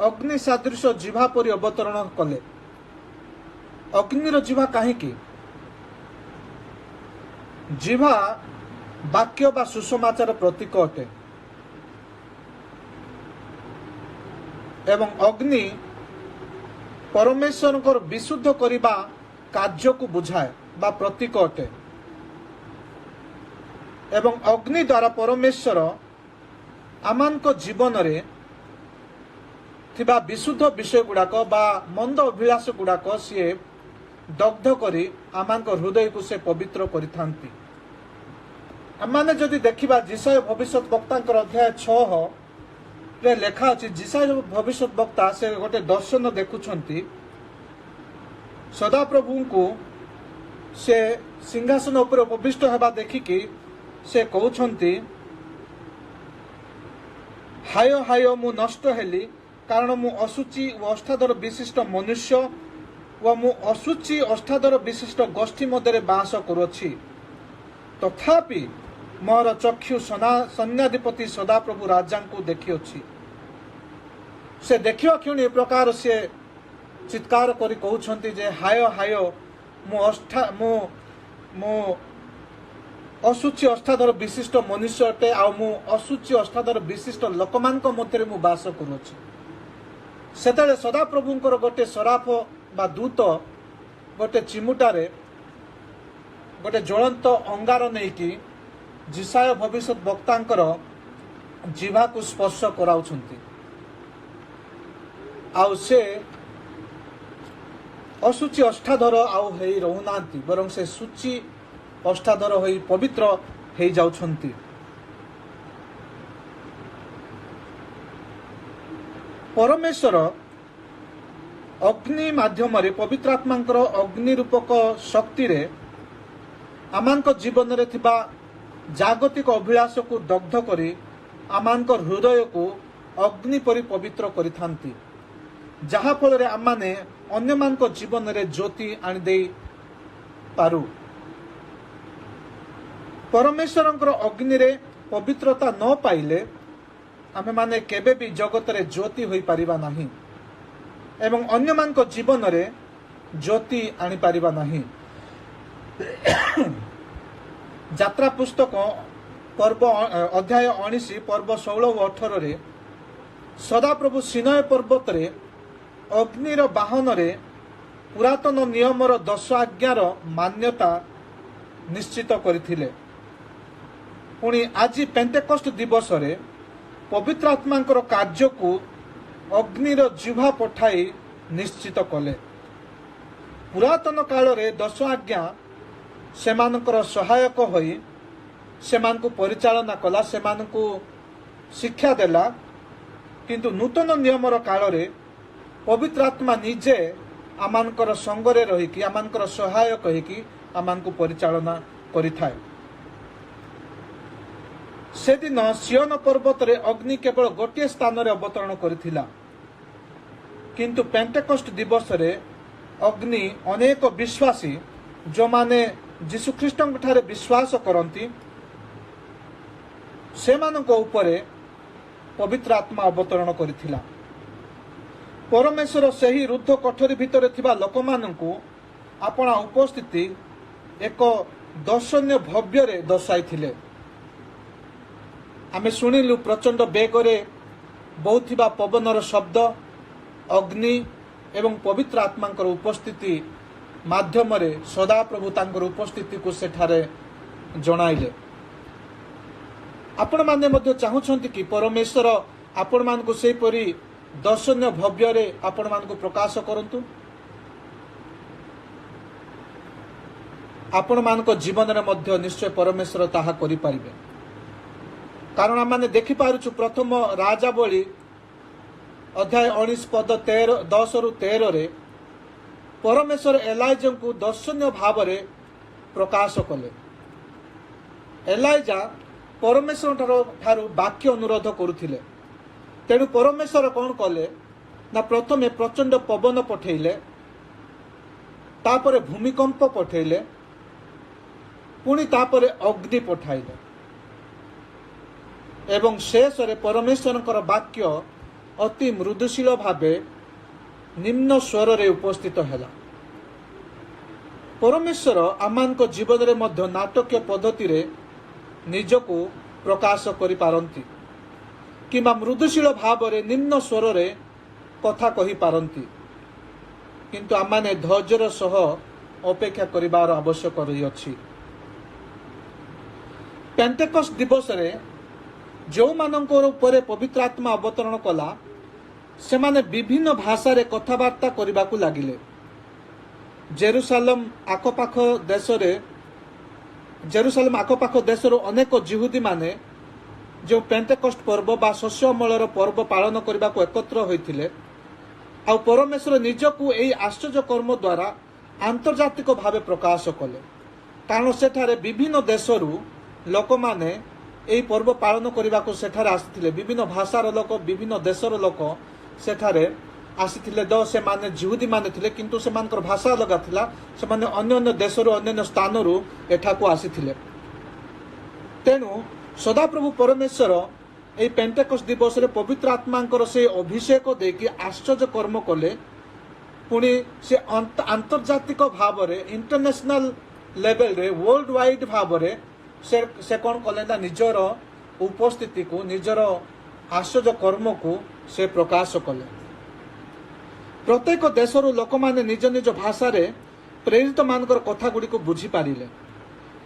ଅଗ୍ନି ସାଦୃଶ୍ୟ ଜିଭା ପରି ଅବତରଣ କଲେ। ଅଗ୍ନିର ଜିଭା କାହିଁକି? ଜିଭା ବାକ୍ୟ ବା ସୁସମାଚାର ପ୍ରତୀକ ଅଟେ ଏବଂ ଅଗ୍ନି ପରମେଶ୍ୱରଙ୍କର ବିଶୁଦ୍ଧ କରିବା କାର୍ଯ୍ୟକୁ ବୁଝାଏ ବା ପ୍ରତୀକ ଅଟେ ଏବଂ ଅଗ୍ନି ଦ୍ୱାରା ପରମେଶ୍ୱର ଆମମାନଙ୍କ ଜୀବନରେ ଥିବା ବିଶୁଦ୍ଧ ବିଷୟ ଗୁଡ଼ାକ ବା ମନ୍ଦ ଅଭିଳାଷ ଗୁଡ଼ାକ ସିଏ ଦଗ୍ଧ କରି ଆମମାନଙ୍କ ହୃଦୟକୁ ସେ ପବିତ୍ର କରିଥାନ୍ତି। ଆମମାନେ ଯଦି ଦେଖିବା ଯିଶାୟ ଭବିଷ୍ୟତ ବକ୍ତାଙ୍କର ଅଧ୍ୟାୟ 6 ଲେଖା ଅଛି, ଯିଶାୟ ଭବିଷ୍ୟତ ବକ୍ତା ସେ ଗୋଟେ ଦର୍ଶନ ଦେଖୁଛନ୍ତି। ସଦାପ୍ରଭୁଙ୍କୁ ସେ ସିଂହାସନ ଉପରେ ଉପବିଷ୍ଟ ହେବା ଦେଖିକି ସେ କହୁଛନ୍ତି, ହାୟ ହାୟ ମୁଁ ନଷ୍ଟ ହେଲି, କାରଣ ମୁଁ ଅଶୁଚି ଓ ଅଷ୍ଟାଦର ବିଶିଷ୍ଟ ମନୁଷ୍ୟ ଓ ମୁଁ ଅଶୁଚି ଅଷ୍ଟାଦର ବିଶିଷ୍ଟ ଗୋଷ୍ଠୀ ମଧ୍ୟରେ ବାସ କରୁଅଛି। ତଥାପି ମୋର ଚକ୍ଷୁ ସୈନ୍ୟାଧିପତି ସଦାପ୍ରଭୁ ରାଜାଙ୍କୁ ଦେଖିଅଛି। ସେ ଦେଖିବା କ୍ଷଣି ଏ ପ୍ରକାର ସେ ଚିତ୍କାର କରି କହୁଛନ୍ତି ଯେ ହାୟ ହାୟ ମୁଁ ଅଶୁଚି ଅଷ୍ଟାଦର ବିଶିଷ୍ଟ ମନୁଷ୍ୟ ଅଟେ, ଆଉ ମୁଁ ଅଶୁଚି ଅଷ୍ଟାଦର ବିଶିଷ୍ଟ ଲୋକମାନଙ୍କ ମଧ୍ୟରେ ମୁଁ ବାସ କରୁଅଛି। ସେତେବେଳେ ସଦାପ୍ରଭୁଙ୍କର ଗୋଟେ ସରାଫ ବା ଦୂତ ଗୋଟେ ଚିମୁଟାରେ ଗୋଟେ ଜ୍ୱଳନ୍ତ ଅଙ୍ଗାର ନେଇକି ଯିଶାୟ ଭବିଷ୍ୟତ ବକ୍ତାଙ୍କର ଜିଭାକୁ ସ୍ପର୍ଶ କରାଉଛନ୍ତି। ଆଉ ସେ ଅଶୁଚି ଅଷ୍ଟାଦର ଆଉ ହେଇ ରହୁନାହାନ୍ତି, ବରଂ ସେ ସୂଚି ଅଷ୍ଟାଦର ହୋଇ ପବିତ୍ର ହେଇଯାଉଛନ୍ତି। ପରମେଶ୍ୱର ଅଗ୍ନି ମାଧ୍ୟମରେ ପବିତ୍ର ଆତ୍ମାଙ୍କର ଅଗ୍ନି ରୂପକ ଶକ୍ତିରେ ଆମମାନଙ୍କ ଜୀବନରେ ଥିବା ଜାଗତିକ ଅଭିଳାଷକୁ ଦଗ୍ଧ କରି ଆମମାନଙ୍କ ହୃଦୟକୁ ଅଗ୍ନି ପରି ପବିତ୍ର କରିଥାନ୍ତି, ଯାହାଫଳରେ ଆମମାନେ ଅନ୍ୟମାନଙ୍କ ଜୀବନରେ ଜ୍ୟୋତି ଆଣିଦେଇ ପାରୁ। ପରମେଶ୍ୱରଙ୍କର ଅଗ୍ନିରେ ପବିତ୍ରତା ନ ପାଇଲେ ଆମେମାନେ କେବେ ବି ଜଗତରେ ଜ୍ୟୋତି ହୋଇପାରିବା ନାହିଁ ଏବଂ ଅନ୍ୟମାନଙ୍କ ଜୀବନରେ ଜ୍ୟୋତି ଆଣିପାରିବା ନାହିଁ। ଯାତ୍ରା ପୁସ୍ତକ ପର୍ବ ଅଧ୍ୟାୟ 19 ପର୍ବ 16 ଓ 18 ସଦାପ୍ରଭୁ ସିନୟ ପର୍ବତରେ ଅଗ୍ନିର ବାହନରେ ପୁରାତନ ନିୟମର 10 ଆଜ୍ଞାର ମାନ୍ୟତା ନିଶ୍ଚିତ କରିଥିଲେ। ପୁଣି ଆଜି ପେଣ୍ଟେକଷ୍ଟ ଦିବସରେ ପବିତ୍ର ଆତ୍ମାଙ୍କର କାର୍ଯ୍ୟକୁ ଅଗ୍ନିର ଜିହ୍ବା ପଠାଇ ନିଶ୍ଚିତ କଲେ। ପୁରାତନ କାଳରେ 10 ଆଜ୍ଞା ସେମାନଙ୍କର ସହାୟକ ହୋଇ ସେମାନଙ୍କୁ ପରିଚାଳନା କଲା, ସେମାନଙ୍କୁ ଶିକ୍ଷା ଦେଲା, କିନ୍ତୁ ନୂତନ ନିୟମର କାଳରେ ପବିତ୍ର ଆତ୍ମା ନିଜେ ଆମମାନଙ୍କର ସଙ୍ଗରେ ରହିକି ଆମମାନଙ୍କର ସହାୟକ ହେଇକି ଆମମାନଙ୍କୁ ପରିଚାଳନା କରିଥାଏ। ସେଦିନ ସିୟନ ପର୍ବତରେ ଅଗ୍ନି କେବଳ ଗୋଟିଏ ସ୍ଥାନରେ ଅବତରଣ କରିଥିଲା, କିନ୍ତୁ ପେଣ୍ଟେକଷ୍ଟ ଦିବସରେ ଅଗ୍ନି ଅନେକ ବିଶ୍ୱାସୀ ଯେଉଁମାନେ ଯୀଶୁଖ୍ରୀଷ୍ଟଙ୍କ ଠାରେ ବିଶ୍ୱାସ କରନ୍ତି ସେମାନଙ୍କ ଉପରେ ପବିତ୍ର ଆତ୍ମା ଅବତରଣ କରିଥିଲା। ପରମେଶ୍ୱର ସେହି ରୁଦ୍ଧ କୋଠରୀ ଭିତରେ ଥିବା ଲୋକମାନଙ୍କୁ ଆପଣା ଉପସ୍ଥିତି ଏକ ଦର୍ଶନୀୟ ଭବ୍ୟରେ ଦର୍ଶାଇଥିଲେ। ଆମେ ଶୁଣିଲୁ ପ୍ରଚଣ୍ଡ ବେଗରେ ବହୁଥିବା ପବନର ଶବ୍ଦ, ଅଗ୍ନି ଏବଂ ପବିତ୍ର ଆତ୍ମାଙ୍କର ଉପସ୍ଥିତି ମାଧ୍ୟମରେ ସଦାପ୍ରଭୁ ତାଙ୍କର ଉପସ୍ଥିତିକୁ ସେଠାରେ ଜଣାଇଲେ। ଆପଣମାନେ ମଧ୍ୟ ଚାହୁଁଛନ୍ତି କି ପରମେଶ୍ୱର ଆପଣମାନଙ୍କୁ ସେହିପରି ଦର୍ଶନୀୟ ଭବ୍ୟରେ ଆପଣମାନଙ୍କୁ ପ୍ରକାଶ କରନ୍ତୁ? ଆପଣମାନଙ୍କ ଜୀବନରେ ମଧ୍ୟ ନିଶ୍ଚୟ ପରମେଶ୍ୱର ତାହା କରିପାରିବେ। କାରଣ ଆମେ ଦେଖିପାରୁଛୁ ପ୍ରଥମ ରାଜାବଳୀ ଅଧ୍ୟାୟ 19 ପଦ 10-13 ପରମେଶ୍ୱର ଏଲାଇଜାଙ୍କୁ ଦର୍ଶନୀୟ ଭାବରେ ପ୍ରକାଶ କଲେ। ଏଲାଇଜା ପରମେଶ୍ୱର ଠାରୁ ବାକ୍ୟ ଅନୁରୋଧ କରୁଥିଲେ। ତେଣୁ ପରମେଶ୍ୱର କ'ଣ କଲେ ନା ପ୍ରଥମେ ପ୍ରଚଣ୍ଡ ପବନ ପଠେଇଲେ, ତାପରେ ଭୂମିକମ୍ପ ପଠେଇଲେ, ପୁଣି ତାପରେ ଅଗ୍ନି ପଠାଇଲେ ଏବଂ ଶେଷରେ ପରମେଶ୍ୱରଙ୍କର ବାକ୍ୟ ଅତି ମୃଦୁଶୀଳ ଭାବେ ନିମ୍ନ ସ୍ୱରରେ ଉପସ୍ଥିତ ହେଲା। ପରମେଶ୍ୱର ଆମମାନଙ୍କ ଜୀବନରେ ମଧ୍ୟ ନାଟକୀୟ ପଦ୍ଧତିରେ ନିଜକୁ ପ୍ରକାଶ କରିପାରନ୍ତି କିମ୍ବା ମୃଦୁଶୀଳ ଭାବରେ ନିମ୍ନ ସ୍ୱରରେ କଥା କହିପାରନ୍ତି, କିନ୍ତୁ ଆମମାନେ ଧୈର୍ଯ୍ୟର ସହ ଅପେକ୍ଷା କରିବାର ଆବଶ୍ୟକ ରହିଅଛି। ପେଣ୍ଟେକଷ୍ଟ ଦିବସରେ ଯେଉଁମାନଙ୍କ ଉପରେ ପବିତ୍ର ଆତ୍ମା ଅବତରଣ କଲା, ସେମାନେ ବିଭିନ୍ନ ଭାଷାରେ କଥାବାର୍ତ୍ତା କରିବାକୁ ଲାଗିଲେ। ଜେରୁସାଲେମ ଆଖପାଖ ଦେଶରୁ ଅନେକ ଜିହୁଦୀମାନେ ଯେଉଁ ପେଣ୍ଟେକଷ୍ଟ ପର୍ବ ବା ଶସ୍ୟ ଅମଳର ପର୍ବ ପାଳନ କରିବାକୁ ଏକତ୍ର ହୋଇଥିଲେ, ଆଉ ପରମେଶ୍ୱର ନିଜକୁ ଏହି ଆଶ୍ଚର୍ଯ୍ୟ କର୍ମ ଦ୍ୱାରା ଆନ୍ତର୍ଜାତିକ ଭାବେ ପ୍ରକାଶ କଲେ। କାରଣ ସେଠାରେ ବିଭିନ୍ନ ଦେଶରୁ ଲୋକମାନେ ଏହି ପର୍ବ ପାଳନ କରିବାକୁ ସେଠାରେ ଆସିଥିଲେ। ବିଭିନ୍ନ ଭାଷାର ଲୋକ, ବିଭିନ୍ନ ଦେଶର ଲୋକ ସେଠାରେ ଆସିଥିଲେ। ସେମାନେ ଜିହୁଦୀମାନେ ଥିଲେ, କିନ୍ତୁ ସେମାନଙ୍କର ଭାଷା ଅଲଗା ଥିଲା। ସେମାନେ ଅନ୍ୟାନ୍ୟ ଦେଶରୁ, ଅନ୍ୟାନ୍ୟ ସ୍ଥାନରୁ ଏଠାକୁ ଆସିଥିଲେ। ତେଣୁ ସଦାପ୍ରଭୁ ପରମେଶ୍ୱର ଏହି ପେଣ୍ଟେକଷ୍ଟ ଦିବସରେ ପବିତ୍ର ଆତ୍ମାଙ୍କର ସେ ଅଭିଷେକ ଦେଇକି ଆଶ୍ଚର୍ଯ୍ୟ କର୍ମ କଲେ। ପୁଣି ସେ ଆନ୍ତର୍ଜାତିକ ଭାବରେ, ଇଣ୍ଟରନ୍ୟାସନାଲ ଲେଭେଲରେ, ୱାର୍ଲଡ ୱାଇଡ ଭାବରେ ସେ କ'ଣ କଲେ ନା ନିଜର ଉପସ୍ଥିତିକୁ, ନିଜର ଆଶ୍ଚର୍ଯ୍ୟ କର୍ମକୁ ସେ ପ୍ରକାଶ କଲେ। ପ୍ରତ୍ୟେକ ଦେଶରୁ ଲୋକମାନେ ନିଜ ନିଜ ଭାଷାରେ ପ୍ରେରିତମାନଙ୍କର କଥା ଗୁଡ଼ିକୁ ବୁଝିପାରିଲେ।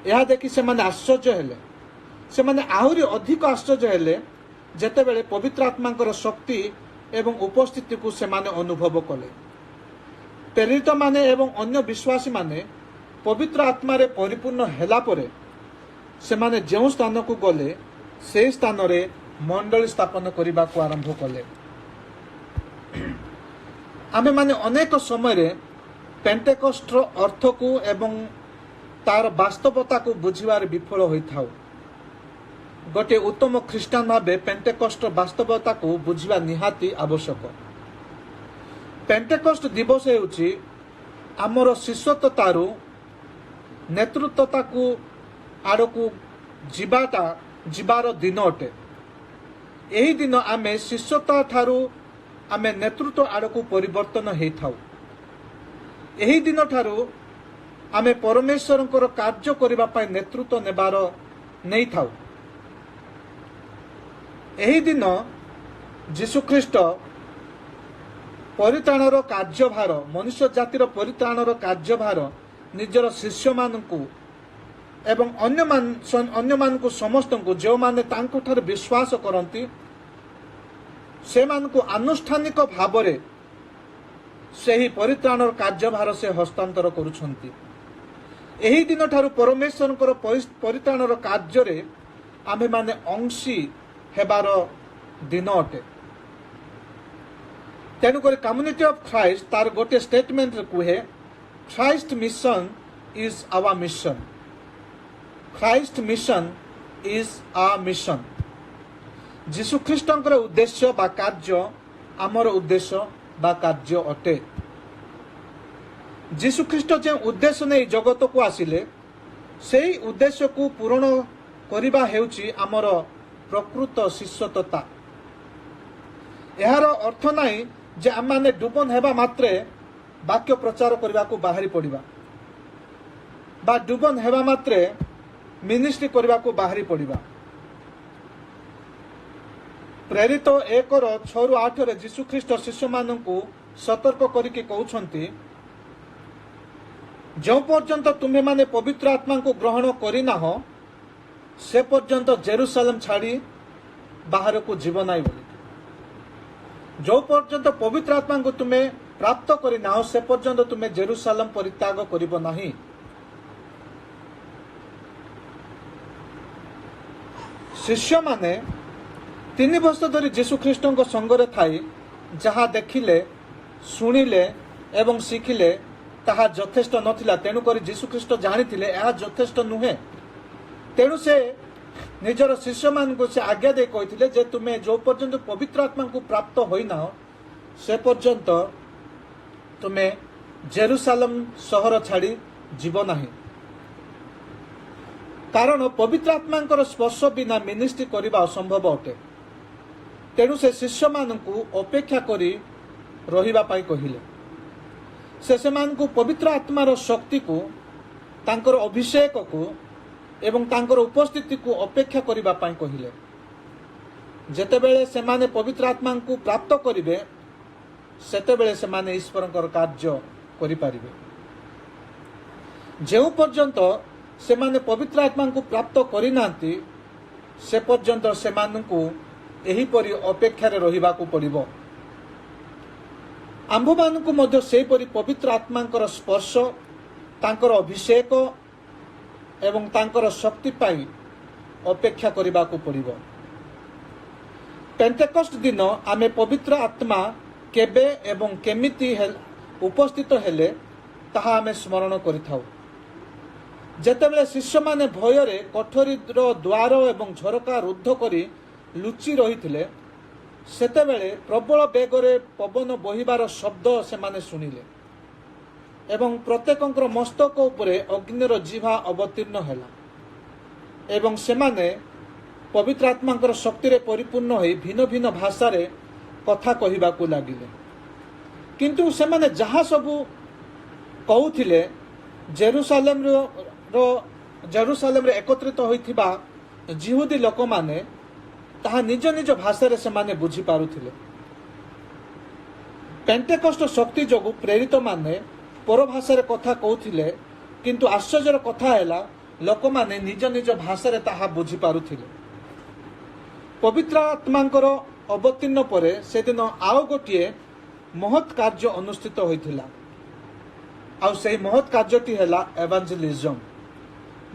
ଏହା ଦେଖି ସେମାନେ ଆଶ୍ଚର୍ଯ୍ୟ ହେଲେ। ସେମାନେ ଆହୁରି ଅଧିକ ଆଶ୍ଚର୍ଯ୍ୟ ହେଲେ ଯେତେବେଳେ ପବିତ୍ର ଆତ୍ମାଙ୍କର ଶକ୍ତି ଏବଂ ଉପସ୍ଥିତିକୁ ସେମାନେ ଅନୁଭବ କଲେ। ପ୍ରେରିତମାନେ ଏବଂ ଅନ୍ୟ ବିଶ୍ୱାସୀମାନେ ପବିତ୍ର ଆତ୍ମାରେ ପରିପୂର୍ଣ୍ଣ ହେଲା ପରେ ସେମାନେ ଯେଉଁ ସ୍ଥାନକୁ ଗଲେ, ସେହି ସ୍ଥାନରେ ମଣ୍ଡଳୀ ସ୍ଥାପନ କରିବାକୁ ଆରମ୍ଭ କଲେ। ଆମେମାନେ ଅନେକ ସମୟରେ ପେଣ୍ଟେକଷ୍ଟର ଅର୍ଥକୁ ଏବଂ ତାର ବାସ୍ତବତାକୁ ବୁଝିବାରେ ବିଫଳ ହୋଇଥାଉ। ଗୋଟିଏ ଉତ୍ତମ ଖ୍ରୀଷ୍ଟିଆନ ଭାବେ ପେଣ୍ଟେକଷ୍ଟର ବାସ୍ତବତାକୁ ବୁଝିବା ନିହାତି ଆବଶ୍ୟକ। ପେଣ୍ଟେକଷ୍ଟ ଦିବସ ହେଉଛି ଆମର ଶିଷ୍ୟତ୍ୱତାରୁ ନେତୃତ୍ୱତାକୁ ଆଡ଼କୁ ଯିବାର ଦିନ ଅଟେ। ଏହି ଦିନ ଆମେ ଶିଷ୍ୟତା ଠାରୁ ଆମେ ନେତୃତ୍ୱ ଆଡ଼କୁ ପରିବର୍ତ୍ତନ ହେଇଥାଉ। ଏହି ଦିନ ଠାରୁ ଆମେ ପରମେଶ୍ୱରଙ୍କର କାର୍ଯ୍ୟ କରିବା ପାଇଁ ନେତୃତ୍ୱ ନେଇଥାଉ। ଏହି ଦିନ ଯୀଶୁଖ୍ରୀଷ୍ଟ ପରିତ୍ରାଣର କାର୍ଯ୍ୟଭାର, ମନୁଷ୍ୟ ଜାତିର ପରିତ୍ରାଣର କାର୍ଯ୍ୟଭାର ନିଜର ଶିଷ୍ୟମାନଙ୍କୁ ଏବଂ ଅନ୍ୟମାନଙ୍କୁ ସମସ୍ତଙ୍କୁ, ଯେଉଁମାନେ ତାଙ୍କଠାରେ ବିଶ୍ୱାସ କରନ୍ତି, ସେମାନଙ୍କୁ ଆନୁଷ୍ଠାନିକ ଭାବରେ ସେହି ପରିତ୍ରାଣର କାର୍ଯ୍ୟଭାର ସେ ହସ୍ତାନ୍ତର କରୁଛନ୍ତି। ଏହି ଦିନଠାରୁ ପରମେଶ୍ୱରଙ୍କର ପରିତ୍ରାଣର କାର୍ଯ୍ୟରେ ଆମ୍ଭେମାନେ ଅଂଶୀ ହେବାର ଦିନ ଅଟେ। ତେଣୁକରି କମ୍ୟୁନିଟି ଅଫ୍ ଖ୍ରାଇଷ୍ଟ ତାର ଗୋଟିଏ ଷ୍ଟେଟମେଣ୍ଟରେ କୁହେ, Christ mission is our mission. Christ mission is our mission. ଯୀଶୁଖ୍ରୀଷ୍ଟଙ୍କର ଉଦ୍ଦେଶ୍ୟ ବା କାର୍ଯ୍ୟ ଆମର ଉଦ୍ଦେଶ୍ୟ ବା କାର୍ଯ୍ୟ ଅଟେ। ଯୀଶୁଖ୍ରୀଷ୍ଟ ଯେଉଁ ଉଦ୍ଦେଶ୍ୟ ନେଇ ଜଗତକୁ ଆସିଲେ, ସେହି ଉଦ୍ଦେଶ୍ୟକୁ ପୂରଣ କରିବା ହେଉଛି ଆମର ପ୍ରକୃତ ଶିଷ୍ୟତ୍ୱତା। ଏହାର ଅର୍ଥ ନାହିଁ ଯେ ଆମମାନେ ଡୁବନ ହେବା ମାତ୍ରେ ବାକ୍ୟ ପ୍ରଚାର କରିବାକୁ ବାହାରି ପଡ଼ିବା ବା ଡୁବନ ହେବା ମାତ୍ରେ ମିନିଷ୍ଟ୍ରି କରିବାକୁ ବାହାରି ପଡ଼ିବା। ପ୍ରେରିତ 1:6-8 ଯୀଶୁଖ୍ରୀଷ୍ଟ ଶିଷ୍ୟମାନଙ୍କୁ ସତର୍କ କରିକି କହୁଛନ୍ତି, ଯେଉଁ ପର୍ଯ୍ୟନ୍ତ ତୁମେମାନେ ପବିତ୍ର ଆତ୍ମାଙ୍କୁ ଗ୍ରହଣ କରିନାହଁ, ସେ ପର୍ଯ୍ୟନ୍ତ ଜେରୁସାଲେମ ଛାଡ଼ି ବାହାରକୁ ଯିବ ନାହିଁ ବୋଲି। ଯେଉଁ ପର୍ଯ୍ୟନ୍ତ ପବିତ୍ର ଆତ୍ମାଙ୍କୁ ତୁମେ ପ୍ରାପ୍ତ କରିନାହଁ, ସେ ପର୍ଯ୍ୟନ୍ତ ତୁମେ ଜେରୁସାଲେମ ପରିତ୍ୟାଗ କରିବ ନାହିଁ। ଶିଷ୍ୟମାନେ 3 ବର୍ଷ ଧରି ଯୀଶୁଖ୍ରୀଷ୍ଟଙ୍କ ସଙ୍ଗରେ ଥାଇ ଯାହା ଦେଖିଲେ, ଶୁଣିଲେ ଏବଂ ଶିଖିଲେ ତାହା ଯଥେଷ୍ଟ ନଥିଲା। ତେଣୁକରି ଯୀଶୁଖ୍ରୀଷ୍ଟ ଜାଣିଥିଲେ ଏହା ଯଥେଷ୍ଟ ନୁହେଁ। ତେଣୁ ସେ ନିଜର ଶିଷ୍ୟମାନଙ୍କୁ ସେ ଆଜ୍ଞା ଦେଇ କହିଥିଲେ ଯେ ତୁମେ ଯେଉଁ ପର୍ଯ୍ୟନ୍ତ ପବିତ୍ର ଆତ୍ମାଙ୍କୁ ପ୍ରାପ୍ତ ହୋଇନାହ, ସେ ପର୍ଯ୍ୟନ୍ତ ତୁମେ ଜେରୁସାଲେମ ସହର ଛାଡ଼ି ଯିବ ନାହିଁ। କାରଣ ପବିତ୍ର ଆତ୍ମାଙ୍କର ସ୍ପର୍ଶ ବିନା ମିନିଷ୍ଟ୍ରି କରିବା ଅସମ୍ଭବ ଅଟେ। ତେଣୁ ସେ ଶିଷ୍ୟମାନଙ୍କୁ ଅପେକ୍ଷା କରି ରହିବା ପାଇଁ କହିଲେ। ସେ ସେମାନଙ୍କୁ ପବିତ୍ର ଆତ୍ମାର ଶକ୍ତିକୁ, ତାଙ୍କର ଅଭିଷେକକୁ ଏବଂ ତାଙ୍କର ଉପସ୍ଥିତିକୁ ଅପେକ୍ଷା କରିବା ପାଇଁ କହିଲେ। ଯେତେବେଳେ ସେମାନେ ପବିତ୍ର ଆତ୍ମାଙ୍କୁ ପ୍ରାପ୍ତ କରିବେ, ସେତେବେଳେ ସେମାନେ ଈଶ୍ୱରଙ୍କର କାର୍ଯ୍ୟ କରିପାରିବେ। ଯେଉଁ ପର୍ଯ୍ୟନ୍ତ ସେମାନେ ପବିତ୍ର ଆତ୍ମାଙ୍କୁ ପ୍ରାପ୍ତ କରିନାହାନ୍ତି, ସେ ପର୍ଯ୍ୟନ୍ତ ସେମାନଙ୍କୁ ଏହିପରି ଅପେକ୍ଷାରେ ରହିବାକୁ ପଡ଼ିବ। ଆମ୍ଭମାନଙ୍କୁ ମଧ୍ୟ ସେହିପରି ପବିତ୍ର ଆତ୍ମାଙ୍କର ସ୍ପର୍ଶ, ତାଙ୍କର ଅଭିଷେକ ଏବଂ ତାଙ୍କର ଶକ୍ତି ପାଇଁ ଅପେକ୍ଷା କରିବାକୁ ପଡ଼ିବ। ପେଣ୍ଟେକଷ୍ଟ ଦିନ ଆମେ ପବିତ୍ର ଆତ୍ମା କେବେ ଏବଂ କେମିତି ଉପସ୍ଥିତ ହେଲେ ତାହା ଆମେ ସ୍ମରଣ କରିଥାଉ। ଯେତେବେଳେ ଶିଷ୍ୟମାନେ ଭୟରେ କୋଠରୀର ଦ୍ୱାର ଏବଂ ଝରକା ରୁଦ୍ଧ କରି ଲୁଚି ରହିଥିଲେ, ସେତେବେଳେ ପ୍ରବଳ ବେଗରେ ପବନ ବହିବାର ଶବ୍ଦ ସେମାନେ ଶୁଣିଲେ ଏବଂ ପ୍ରତ୍ୟେକଙ୍କର ମସ୍ତକ ଉପରେ ଅଗ୍ନିର ଜିଭା ଅବତୀର୍ଣ୍ଣ ହେଲା ଏବଂ ସେମାନେ ପବିତ୍ର ଆତ୍ମାଙ୍କର ଶକ୍ତିରେ ପରିପୂର୍ଣ୍ଣ ହୋଇ ଭିନ୍ନ ଭିନ୍ନ ଭାଷାରେ କଥା କହିବାକୁ ଲାଗିଲେ। କିନ୍ତୁ ସେମାନେ ଯାହା ସବୁ କହୁଥିଲେ, ଜେରୁସାଲେମରେ ଏକତ୍ରିତ ହୋଇଥିବା ଜିହୁଦୀ ଲୋକମାନେ ତାହା ନିଜ ନିଜ ଭାଷାରେ ସେମାନେ ବୁଝିପାରୁଥିଲେ। ପେଣ୍ଟେକଷ୍ଟ ଶକ୍ତି ଯୋଗୁଁ ପ୍ରେରିତମାନେ ପରଭାଷାରେ କଥା କହୁଥିଲେ, କିନ୍ତୁ ଆଶ୍ଚର୍ଯ୍ୟର କଥା ହେଲା, ଲୋକମାନେ ନିଜ ନିଜ ଭାଷାରେ ତାହା ବୁଝିପାରୁଥିଲେ। ପବିତ୍ର ଆତ୍ମାଙ୍କର ଅବତୀର୍ଣ୍ଣ ପରେ ସେଦିନ ଆଉ ଗୋଟିଏ ମହତ୍ କାର୍ଯ୍ୟ ଅନୁଷ୍ଠିତ ହୋଇଥିଲା। ଆଉ ସେହି ମହତ୍ କାର୍ଯ୍ୟଟି ହେଲା ଏଭାଞ୍ଜେଲିଜମ୍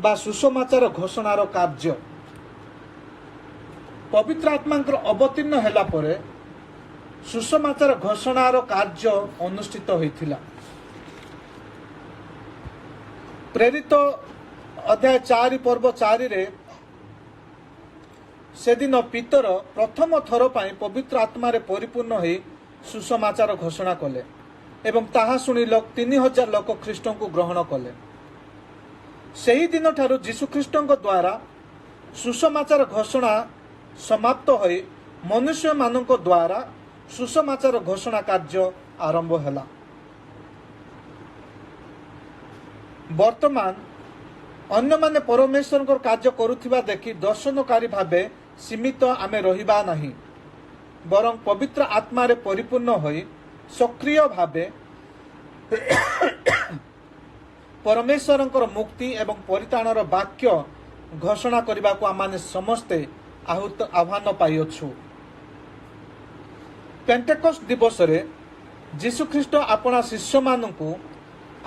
ବା ସୁସମାଚାର ଘୋଷଣାର କାର୍ଯ୍ୟ। ପବିତ୍ର ଆତ୍ମାଙ୍କର ଅବତୀର୍ଣ୍ଣ ହେଲା ପରେ ସୁସମାଚାର ଘୋଷଣାର କାର୍ଯ୍ୟ ଅନୁଷ୍ଠିତ ହୋଇଥିଲା। ପ୍ରେରିତ ଅଧ୍ୟାୟ 4 ପର୍ବ 4ରେ ସେଦିନ ପିତର ପ୍ରଥମ ଥର ପାଇଁ ପବିତ୍ର ଆତ୍ମାରେ ପରିପୂର୍ଣ୍ଣ ହୋଇ ସୁସମାଚାର ଘୋଷଣା କଲେ ଏବଂ ତାହା ଶୁଣି 3000 ଲୋକ ଖ୍ରୀଷ୍ଟଙ୍କୁ ଗ୍ରହଣ କଲେ। ସେହି ଦିନଠାରୁ ଯୀଶୁଖ୍ରୀଷ୍ଟଙ୍କ ଦ୍ୱାରା ସୁସମାଚାର ଘୋଷଣା ସମାପ୍ତ ହୋଇ ମନୁଷ୍ୟମାନଙ୍କ ଦ୍ୱାରା ସୁସମାଚାର ଘୋଷଣା କାର୍ଯ୍ୟ ଆରମ୍ଭ ହେଲା। ବର୍ତ୍ତମାନ ଅନ୍ୟମାନେ ପରମେଶ୍ୱରଙ୍କର କାର୍ଯ୍ୟ କରୁଥିବା ଦେଖି ଦର୍ଶନକାରୀ ଭାବେ ସୀମିତ ଆମେ ରହିବା ନାହିଁ, ବରଂ ପବିତ୍ର ଆତ୍ମାରେ ପରିପୂର୍ଣ୍ଣ ହୋଇ ସକ୍ରିୟ ଭାବେ ପରମେଶ୍ୱରଙ୍କର ମୁକ୍ତି ଏବଂ ପରିତ୍ରାଣର ବାକ୍ୟ ଘୋଷଣା କରିବାକୁ ଆମମାନେ ସମସ୍ତେ ଆହ୍ୱାନ ପାଇଅଛୁ। ପେଣ୍ଟେକଷ୍ଟ ଦିବସରେ ଯୀଶୁଖ୍ରୀଷ୍ଟ ଆପଣା ଶିଷ୍ୟମାନଙ୍କୁ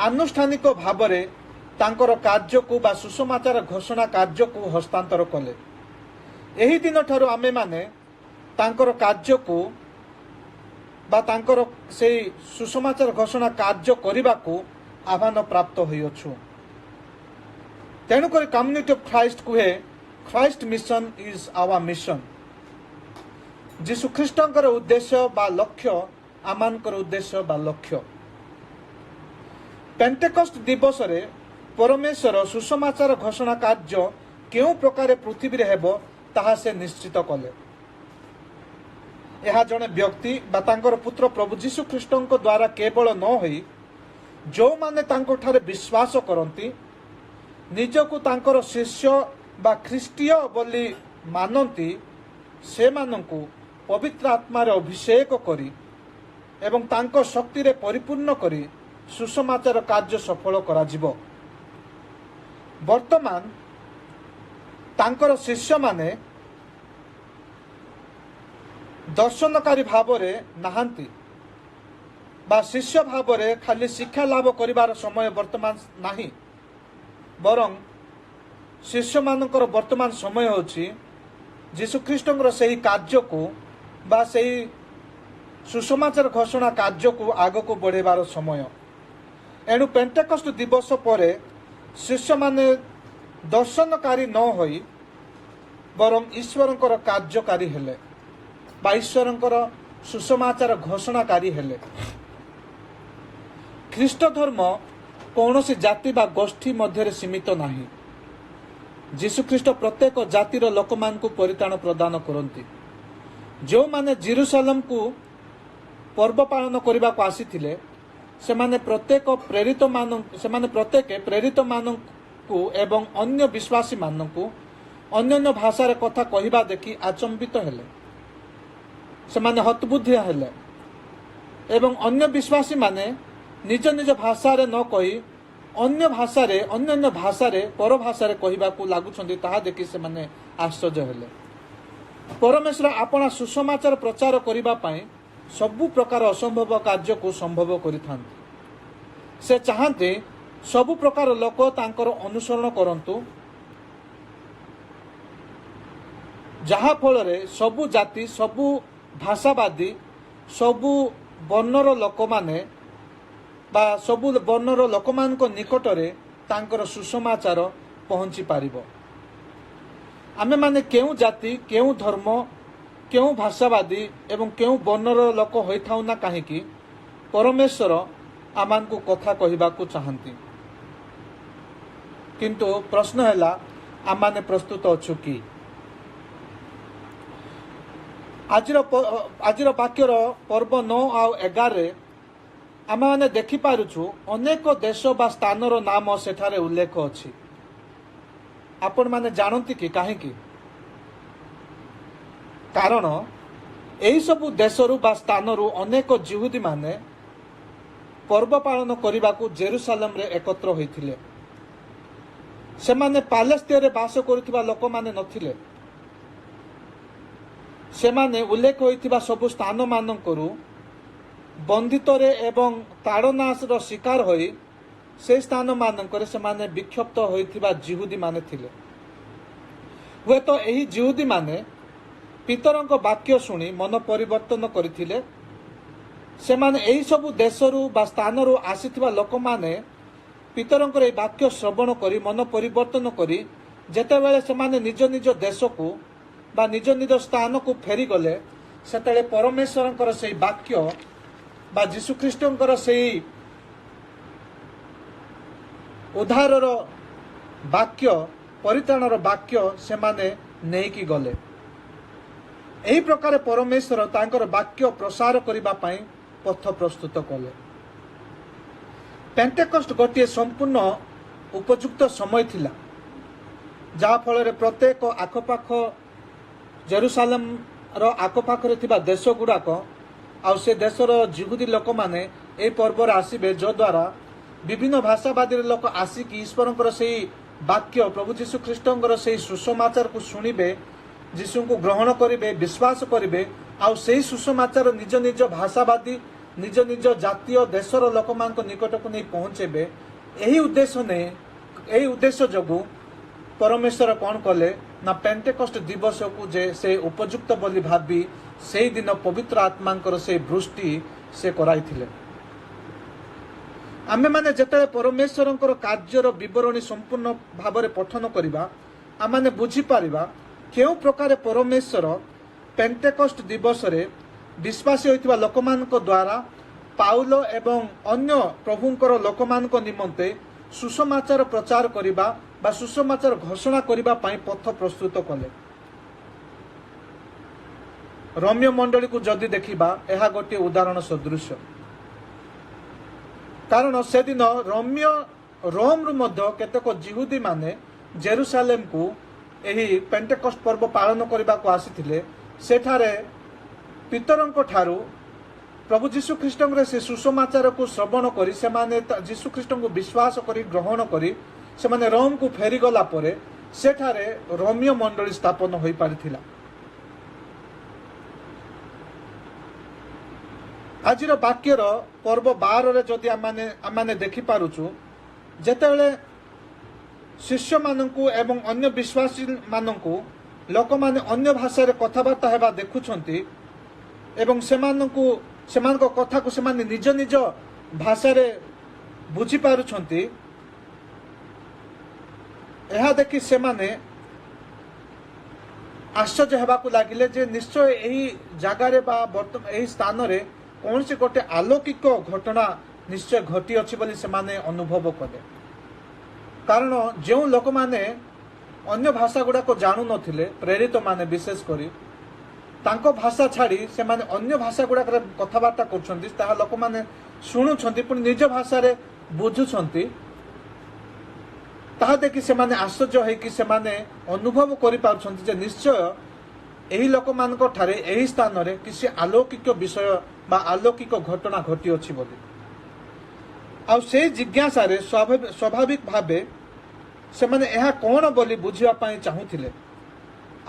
ଆନୁଷ୍ଠାନିକ ଭାବରେ ତାଙ୍କର କାର୍ଯ୍ୟକୁ ବା ସୁସମାଚାର ଘୋଷଣା କାର୍ଯ୍ୟକୁ ହସ୍ତାନ୍ତର କଲେ। ଏହି ଦିନଠାରୁ ଆମେମାନେ ତାଙ୍କର କାର୍ଯ୍ୟକୁ ବା ତାଙ୍କର ସେହି ସୁସମାଚାର ଘୋଷଣା କାର୍ଯ୍ୟ କରିବାକୁ ଆହ୍ୱାନ ପ୍ରାପ୍ତ ହୋଇଅଛୁ। ତେଣୁକରି କମ୍ୟୁନିଟି ଅଫ୍ ଖ୍ରାଇଷ୍ଟ କୁହେ, Christ mission is our mission. ଯୀଶୁଖ୍ରୀଷ୍ଟଙ୍କର ଉଦ୍ଦେଶ୍ୟ ବା ଲକ୍ଷ୍ୟ ଆମମାନଙ୍କର ଉଦ୍ଦେଶ୍ୟ ବା ଲକ୍ଷ୍ୟ। ପେଣ୍ଟେକଷ୍ଟ ଦିବସରେ ପରମେଶ୍ୱର ସୁସମାଚାର ଘୋଷଣା କାର୍ଯ୍ୟ କେଉଁ ପ୍ରକାର ପୃଥିବୀରେ ହେବ ତାହା ସେ ନିଶ୍ଚିତ କଲେ। ଏହା ଜଣେ ବ୍ୟକ୍ତି ବା ତାଙ୍କର ପୁତ୍ର ପ୍ରଭୁ ଯୀଶୁଖ୍ରୀଷ୍ଟଙ୍କ ଦ୍ୱାରା କେବଳ ନ ହୋଇ ଯେଉଁମାନେ ତାଙ୍କଠାରେ ବିଶ୍ୱାସ କରନ୍ତି, ନିଜକୁ ତାଙ୍କର ଶିଷ୍ୟ ବା ଖ୍ରୀଷ୍ଟୀୟ ବୋଲି ମାନନ୍ତି, ସେମାନଙ୍କୁ ପବିତ୍ର ଆତ୍ମାରେ ଅଭିଷେକ କରି ଏବଂ ତାଙ୍କ ଶକ୍ତିରେ ପରିପୂର୍ଣ୍ଣ କରି ସୁସମାଚାର କାର୍ଯ୍ୟ ସଫଳ କରାଯିବ। ବର୍ତ୍ତମାନ ତାଙ୍କର ଶିଷ୍ୟମାନେ ଦର୍ଶନକାରୀ ଭାବରେ ନାହାନ୍ତି ବା ଶିଷ୍ୟ ଭାବରେ ଖାଲି ଶିକ୍ଷା ଲାଭ କରିବାର ସମୟ ବର୍ତ୍ତମାନ ନାହିଁ, ବରଂ ଶିଷ୍ୟମାନଙ୍କର ବର୍ତ୍ତମାନ ସମୟ ହେଉଛି ଯୀଶୁଖ୍ରୀଷ୍ଟଙ୍କର ସେହି କାର୍ଯ୍ୟକୁ ବା ସେହି ସୁସମାଚାର ଘୋଷଣା କାର୍ଯ୍ୟକୁ ଆଗକୁ ବଢ଼ାଇବାର ସମୟ। ଏଣୁ ପେଣ୍ଟେକଷ୍ଟ ଦିବସ ପରେ ଶିଷ୍ୟମାନେ ଦର୍ଶନକାରୀ ନ ହୋଇ ବରଂ ଈଶ୍ୱରଙ୍କର କାର୍ଯ୍ୟକାରୀ ହେଲେ ବା ଈଶ୍ୱରଙ୍କର ସୁସମାଚାର ଘୋଷଣାକାରୀ ହେଲେ। ଖ୍ରୀଷ୍ଟ ଧର୍ମ କୌଣସି ଜାତି ବା ଗୋଷ୍ଠୀ ମଧ୍ୟରେ ସୀମିତ ନାହିଁ। ଯୀଶୁଖ୍ରୀଷ୍ଟ ପ୍ରତ୍ୟେକ ଜାତିର ଲୋକମାନଙ୍କୁ ପରିତ୍ରାଣ ପ୍ରଦାନ କରନ୍ତି। ଯେଉଁମାନେ ଜେରୁସାଲେମକୁ ପର୍ବ ପାଳନ କରିବାକୁ ଆସିଥିଲେ ସେମାନେ ପ୍ରତ୍ୟେକ ପ୍ରେରିତମାନଙ୍କୁ ଏବଂ ଅନ୍ୟ ବିଶ୍ୱାସୀମାନଙ୍କୁ ଅନ୍ୟାନ୍ୟ ଭାଷାରେ କଥା କହିବା ଦେଖି ଆଚମ୍ବିତ ହେଲେ। ସେମାନେ ହତବୁଦ୍ଧି ହେଲେ ଏବଂ ଅନ୍ୟ ବିଶ୍ୱାସୀମାନେ ନିଜ ନିଜ ଭାଷାରେ ନ କହି ଅନ୍ୟାନ୍ୟ ଭାଷାରେ ପରଭାଷାରେ କହିବାକୁ ଲାଗୁଛନ୍ତି ତାହା ଦେଖି ସେମାନେ ଆଶ୍ଚର୍ଯ୍ୟ ହେଲେ। ପରମେଶ୍ୱର ଆପଣା ସୁସମାଚାର ପ୍ରଚାର କରିବା ପାଇଁ ସବୁ ପ୍ରକାର ଅସମ୍ଭବ କାର୍ଯ୍ୟକୁ ସମ୍ଭବ କରିଥାନ୍ତି। ସେ ଚାହାନ୍ତି ସବୁ ପ୍ରକାର ଲୋକ ତାଙ୍କର ଅନୁସରଣ କରନ୍ତୁ, ଯାହା ଫଳରେ ସବୁ ଜାତି, ସବୁ ଭାଷାବାଦୀ, ସବୁ ବର୍ଣ୍ଣର ଲୋକମାନେ ବା ସବୁ ବର୍ଣ୍ଣର ଲୋକମାନଙ୍କ ନିକଟରେ ତାଙ୍କର ସୁସମାଚାର ପହଞ୍ଚି ପାରିବ। ଆମେମାନେ କେଉଁ ଜାତି, କେଉଁ ଧର୍ମ, କେଉଁ ଭାଷାବାଦୀ ଏବଂ କେଉଁ ବର୍ଣ୍ଣର ଲୋକ ହୋଇଥାଉ ନା କାହିଁକି, ପରମେଶ୍ୱର ଆମମାନଙ୍କୁ କଥା କହିବାକୁ ଚାହାନ୍ତି। କିନ୍ତୁ ପ୍ରଶ୍ନ ହେଲା, ଆମମାନେ ପ୍ରସ୍ତୁତ ଅଛୁ କି? ଆଜିର ବାକ୍ୟର ପର୍ବ 9 ଆଉ 11ରେ ଆମେମାନେ ଦେଖିପାରୁଛୁ ଅନେକ ଦେଶ ବା ସ୍ଥାନର ନାମ ସେଠାରେ ଉଲ୍ଲେଖ ଅଛି। ଆପଣମାନେ ଜାଣନ୍ତି କି କାହିଁକି? କାରଣ ଏହିସବୁ ଦେଶରୁ ବା ସ୍ଥାନରୁ ଅନେକ ଜିହୁଦୀମାନେ ପର୍ବ ପାଳନ କରିବାକୁ ଜେରୁସାଲେମରେ ଏକତ୍ର ହୋଇଥିଲେ। ସେମାନେ ପାଲେସ୍ତିନରେ ବାସ କରୁଥିବା ଲୋକମାନେ ନଥିଲେ। ସେମାନେ ଉଲ୍ଲେଖ ହୋଇଥିବା ସବୁ ସ୍ଥାନମାନଙ୍କରୁ ବନ୍ଦିତ୍ୱରେ ଏବଂ ତାଡ଼ନାଶର ଶିକାର ହୋଇ ସେହି ସ୍ଥାନମାନଙ୍କରେ ସେମାନେ ବିକ୍ଷିପ୍ତ ହୋଇଥିବା ଜିହୁଦୀମାନେ ଥିଲେ। ହୁଏତ ଏହି ଜିହୁଦୀମାନେ ପିତରଙ୍କ ବାକ୍ୟ ଶୁଣି ମନ ପରିବର୍ତ୍ତନ କରିଥିଲେ। ସେମାନେ ଏହିସବୁ ଦେଶରୁ ବା ସ୍ଥାନରୁ ଆସିଥିବା ଲୋକମାନେ ପିତରଙ୍କର ଏହି ବାକ୍ୟ ଶ୍ରବଣ କରି ମନ ପରିବର୍ତ୍ତନ କରି ଯେତେବେଳେ ସେମାନେ ନିଜ ନିଜ ଦେଶକୁ ବା ନିଜ ନିଜ ସ୍ଥାନକୁ ଫେରିଗଲେ, ସେତେବେଳେ ପରମେଶ୍ୱରଙ୍କର ସେହି ବାକ୍ୟ ବା ଯୀଶୁଖ୍ରୀଷ୍ଟଙ୍କର ସେହି ଉଦ୍ଧାରର ବାକ୍ୟ, ପରିତ୍ରାଣର ବାକ୍ୟ ସେମାନେ ନେଇକି ଗଲେ। ଏହି ପ୍ରକାର ପରମେଶ୍ୱର ତାଙ୍କର ବାକ୍ୟ ପ୍ରସାର କରିବା ପାଇଁ ପଥ ପ୍ରସ୍ତୁତ କଲେ। ପେଣ୍ଟେକଷ୍ଟ ଗୋଟିଏ ସମ୍ପୂର୍ଣ୍ଣ ଉପଯୁକ୍ତ ସମୟ ଥିଲା, ଯାହାଫଳରେ ପ୍ରତ୍ୟେକ ଆଖପାଖ ଜେରୁସାଲେମର ଆଖପାଖରେ ଥିବା ଦେଶ ଗୁଡ଼ାକ ଆଉ ସେ ଦେଶର ଜିହୁଦୀ ଲୋକମାନେ ଏହି ପର୍ବରେ ଆସିବେ, ଯଦ୍ୱାରା ବିଭିନ୍ନ ଭାଷାବାଦୀର ଲୋକ ଆସିକି ଈଶ୍ୱରଙ୍କର ସେହି ବାକ୍ୟ, ପ୍ରଭୁ ଯୀଶୁଖ୍ରୀଷ୍ଟଙ୍କର ସେହି ସୁସମାଚାରକୁ ଶୁଣିବେ, ଯୀଶୁଙ୍କୁ ଗ୍ରହଣ କରିବେ, ବିଶ୍ୱାସ କରିବେ ଆଉ ସେହି ସୁସମାଚାର ନିଜ ନିଜ ଭାଷାବାଦୀ, ନିଜ ନିଜ ଜାତୀୟ ଦେଶର ଲୋକମାନଙ୍କ ନିକଟକୁ ନେଇ ପହଞ୍ଚେଇବେ। ଏହି ଉଦ୍ଦେଶ୍ୟ ଯୋଗୁଁ ପରମେଶ୍ୱର କ'ଣ କଲେ ନା ପେଣ୍ଟେକଷ୍ଟ ଦିବସକୁ ଯେ ସେ ଉପଯୁକ୍ତ ବୋଲି ଭାବି ସେହିଦିନ ପବିତ୍ର ଆତ୍ମାଙ୍କର ସେହି ବୃଷ୍ଟି ସେ କରାଇଥିଲେ। ଆମେମାନେ ଯେତେବେଳେ ପରମେଶ୍ୱରଙ୍କର କାର୍ଯ୍ୟର ବିବରଣୀ ସମ୍ପୂର୍ଣ୍ଣ ଭାବରେ ପଠନ କରିବା, ଆମମାନେ ବୁଝିପାରିବା କେଉଁ ପ୍ରକାର ପରମେଶ୍ୱର ପେଣ୍ଟେକଷ୍ଟ ଦିବସରେ ବିଶ୍ୱାସୀ ହୋଇଥିବା ଲୋକମାନଙ୍କ ଦ୍ୱାରା ପାଉଲ ଏବଂ ଅନ୍ୟ ପ୍ରଭୁଙ୍କର ଲୋକମାନଙ୍କ ନିମନ୍ତେ ସୁସମାଚାର ପ୍ରଚାର କରିବା ବା ସୁସମାଚାର ଘୋଷଣା କରିବା ପାଇଁ ପଥ ପ୍ରସ୍ତୁତ କଲେ। ରୋମିଓ ମଣ୍ଡଳୀକୁ ଯଦି ଦେଖିବା, ଏହା ଗୋଟିଏ ଉଦାହରଣ ସଦୃଶ। କାରଣ ସେଦିନ ରୋମରୁ ମଧ୍ୟ କେତେକ ଜିହୁଦୀମାନେ ଜେରୁସାଲେମକୁ ଏହି ପେଣ୍ଟେକଷ୍ଟ ପର୍ବ ପାଳନ କରିବାକୁ ଆସିଥିଲେ। ସେଠାରେ ପିତରଙ୍କ ଠାରୁ ପ୍ରଭୁ ଯୀଶୁଖ୍ରୀଷ୍ଟଙ୍କର ସେ ସୁସମାଚାରକୁ ଶ୍ରବଣ କରି ସେମାନେ ଯୀଶୁଖ୍ରୀଷ୍ଟଙ୍କୁ ବିଶ୍ୱାସ କରି ଗ୍ରହଣ କରି ସେମାନେ ରୋମକୁ ଫେରିଗଲା ପରେ ସେଠାରେ ରୋମିଓ ମଣ୍ଡଳୀ ସ୍ଥାପନ ହୋଇପାରିଥିଲା। ଆଜିର ବାକ୍ୟର ପର୍ବ 12ରେ ଯଦି ଆମେ ଦେଖିପାରୁଛୁ, ଯେତେବେଳେ ଶିଷ୍ୟମାନଙ୍କୁ ଏବଂ ଅନ୍ୟ ବିଶ୍ୱାସୀମାନଙ୍କୁ ଲୋକମାନେ ଅନ୍ୟ ଭାଷାରେ କଥାବାର୍ତ୍ତା ହେବା ଦେଖୁଛନ୍ତି ଏବଂ ସେମାନଙ୍କ କଥାକୁ ସେମାନେ ନିଜ ନିଜ ଭାଷାରେ ବୁଝିପାରୁଛନ୍ତି, ଏହା ଦେଖି ସେମାନେ ଆଶ୍ଚର୍ଯ୍ୟ ହେବାକୁ ଲାଗିଲେ ଯେ ନିଶ୍ଚୟ ଏହି ଜାଗାରେ ବା ଏହି ସ୍ଥାନରେ କୌଣସି ଗୋଟେ ଆଲୌକିକ ଘଟଣା ନିଶ୍ଚୟ ଘଟିଅଛି ବୋଲି ସେମାନେ ଅନୁଭବ କଲେ। କାରଣ ଯେଉଁ ଲୋକମାନେ ଅନ୍ୟ ଭାଷା ଗୁଡ଼ାକ ଜାଣୁନଥିଲେ, ପ୍ରେରିତ ମାନେ ବିଶେଷ କରି ତାଙ୍କ ଭାଷା ଛାଡ଼ି ସେମାନେ ଅନ୍ୟ ଭାଷା ଗୁଡ଼ାକରେ କଥାବାର୍ତ୍ତା କରୁଛନ୍ତି, ତାହା ଲୋକମାନେ ଶୁଣୁଛନ୍ତି ପୁଣି ନିଜ ଭାଷାରେ ବୁଝୁଛନ୍ତି। ତାହା ଦେଖି ସେମାନେ ଆଶ୍ଚର୍ଯ୍ୟ ହେଇକି ସେମାନେ ଅନୁଭବ କରିପାରୁଛନ୍ତି ଯେ ନିଶ୍ଚୟ ଏହି ଲୋକମାନଙ୍କ ଠାରେ ଏହି ସ୍ଥାନରେ କିଛି ଆଲୌକିକ ବିଷୟ ବା ଆଲୌକିକ ଘଟଣା ଘଟିଅଛି ବୋଲି। ଆଉ ସେଇ ଜିଜ୍ଞାସାରେ ସ୍ୱାଭାବିକ ଭାବେ ସେମାନେ ଏହା କ'ଣ ବୋଲି ବୁଝିବା ପାଇଁ ଚାହୁଁଥିଲେ।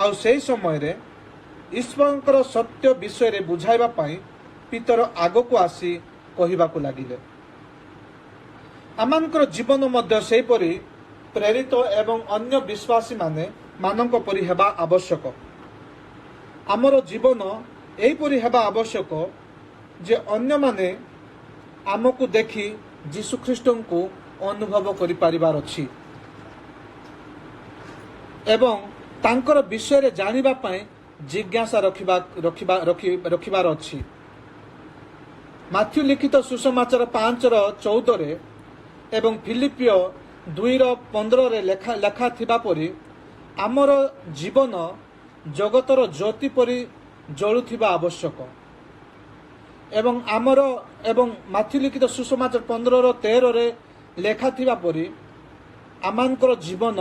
ଆଉ ସେହି ସମୟରେ ଈଶ୍ୱରଙ୍କର ସତ୍ୟ ବିଷୟରେ ବୁଝାଇବା ପାଇଁ ପିତର ଆଗକୁ ଆସି କହିବାକୁ ଲାଗିଲେ। ଆମମାନଙ୍କର ଜୀବନ ମଧ୍ୟ ସେହିପରି ପ୍ରେରିତ ଏବଂ ଅନ୍ୟ ମାନଙ୍କ ପରି ହେବା ଆବଶ୍ୟକ। ଆମର ଜୀବନ ଏହିପରି ହେବା ଆବଶ୍ୟକ ଯେ ଅନ୍ୟମାନେ ଆମକୁ ଦେଖି ଯୀଶୁଖ୍ରୀଷ୍ଟଙ୍କୁ ଅନୁଭବ କରିପାରିବାର ଅଛି ଏବଂ ତାଙ୍କର ବିଷୟରେ ଜାଣିବା ପାଇଁ ଜିଜ୍ଞାସା ରଖିବାର ଅଛି। ମାଥ୍ୟୁ ଲିଖିତ ସୁସମାଚାର 5:14 ଏବଂ ଫିଲିପିଓ 2:15 ଲେଖା ଥିବା ପରି ଆମର ଜୀବନ ଜଗତର ଜ୍ୟୋତି ପରି ଜଳୁଥିବା ଆବଶ୍ୟକ। ଏବଂ ମାଥ୍ୟୁ ଲିଖିତ ସୁସମାଚାର 15:13 ଲେଖାଥିବା ପରି ଆମମାନଙ୍କର ଜୀବନ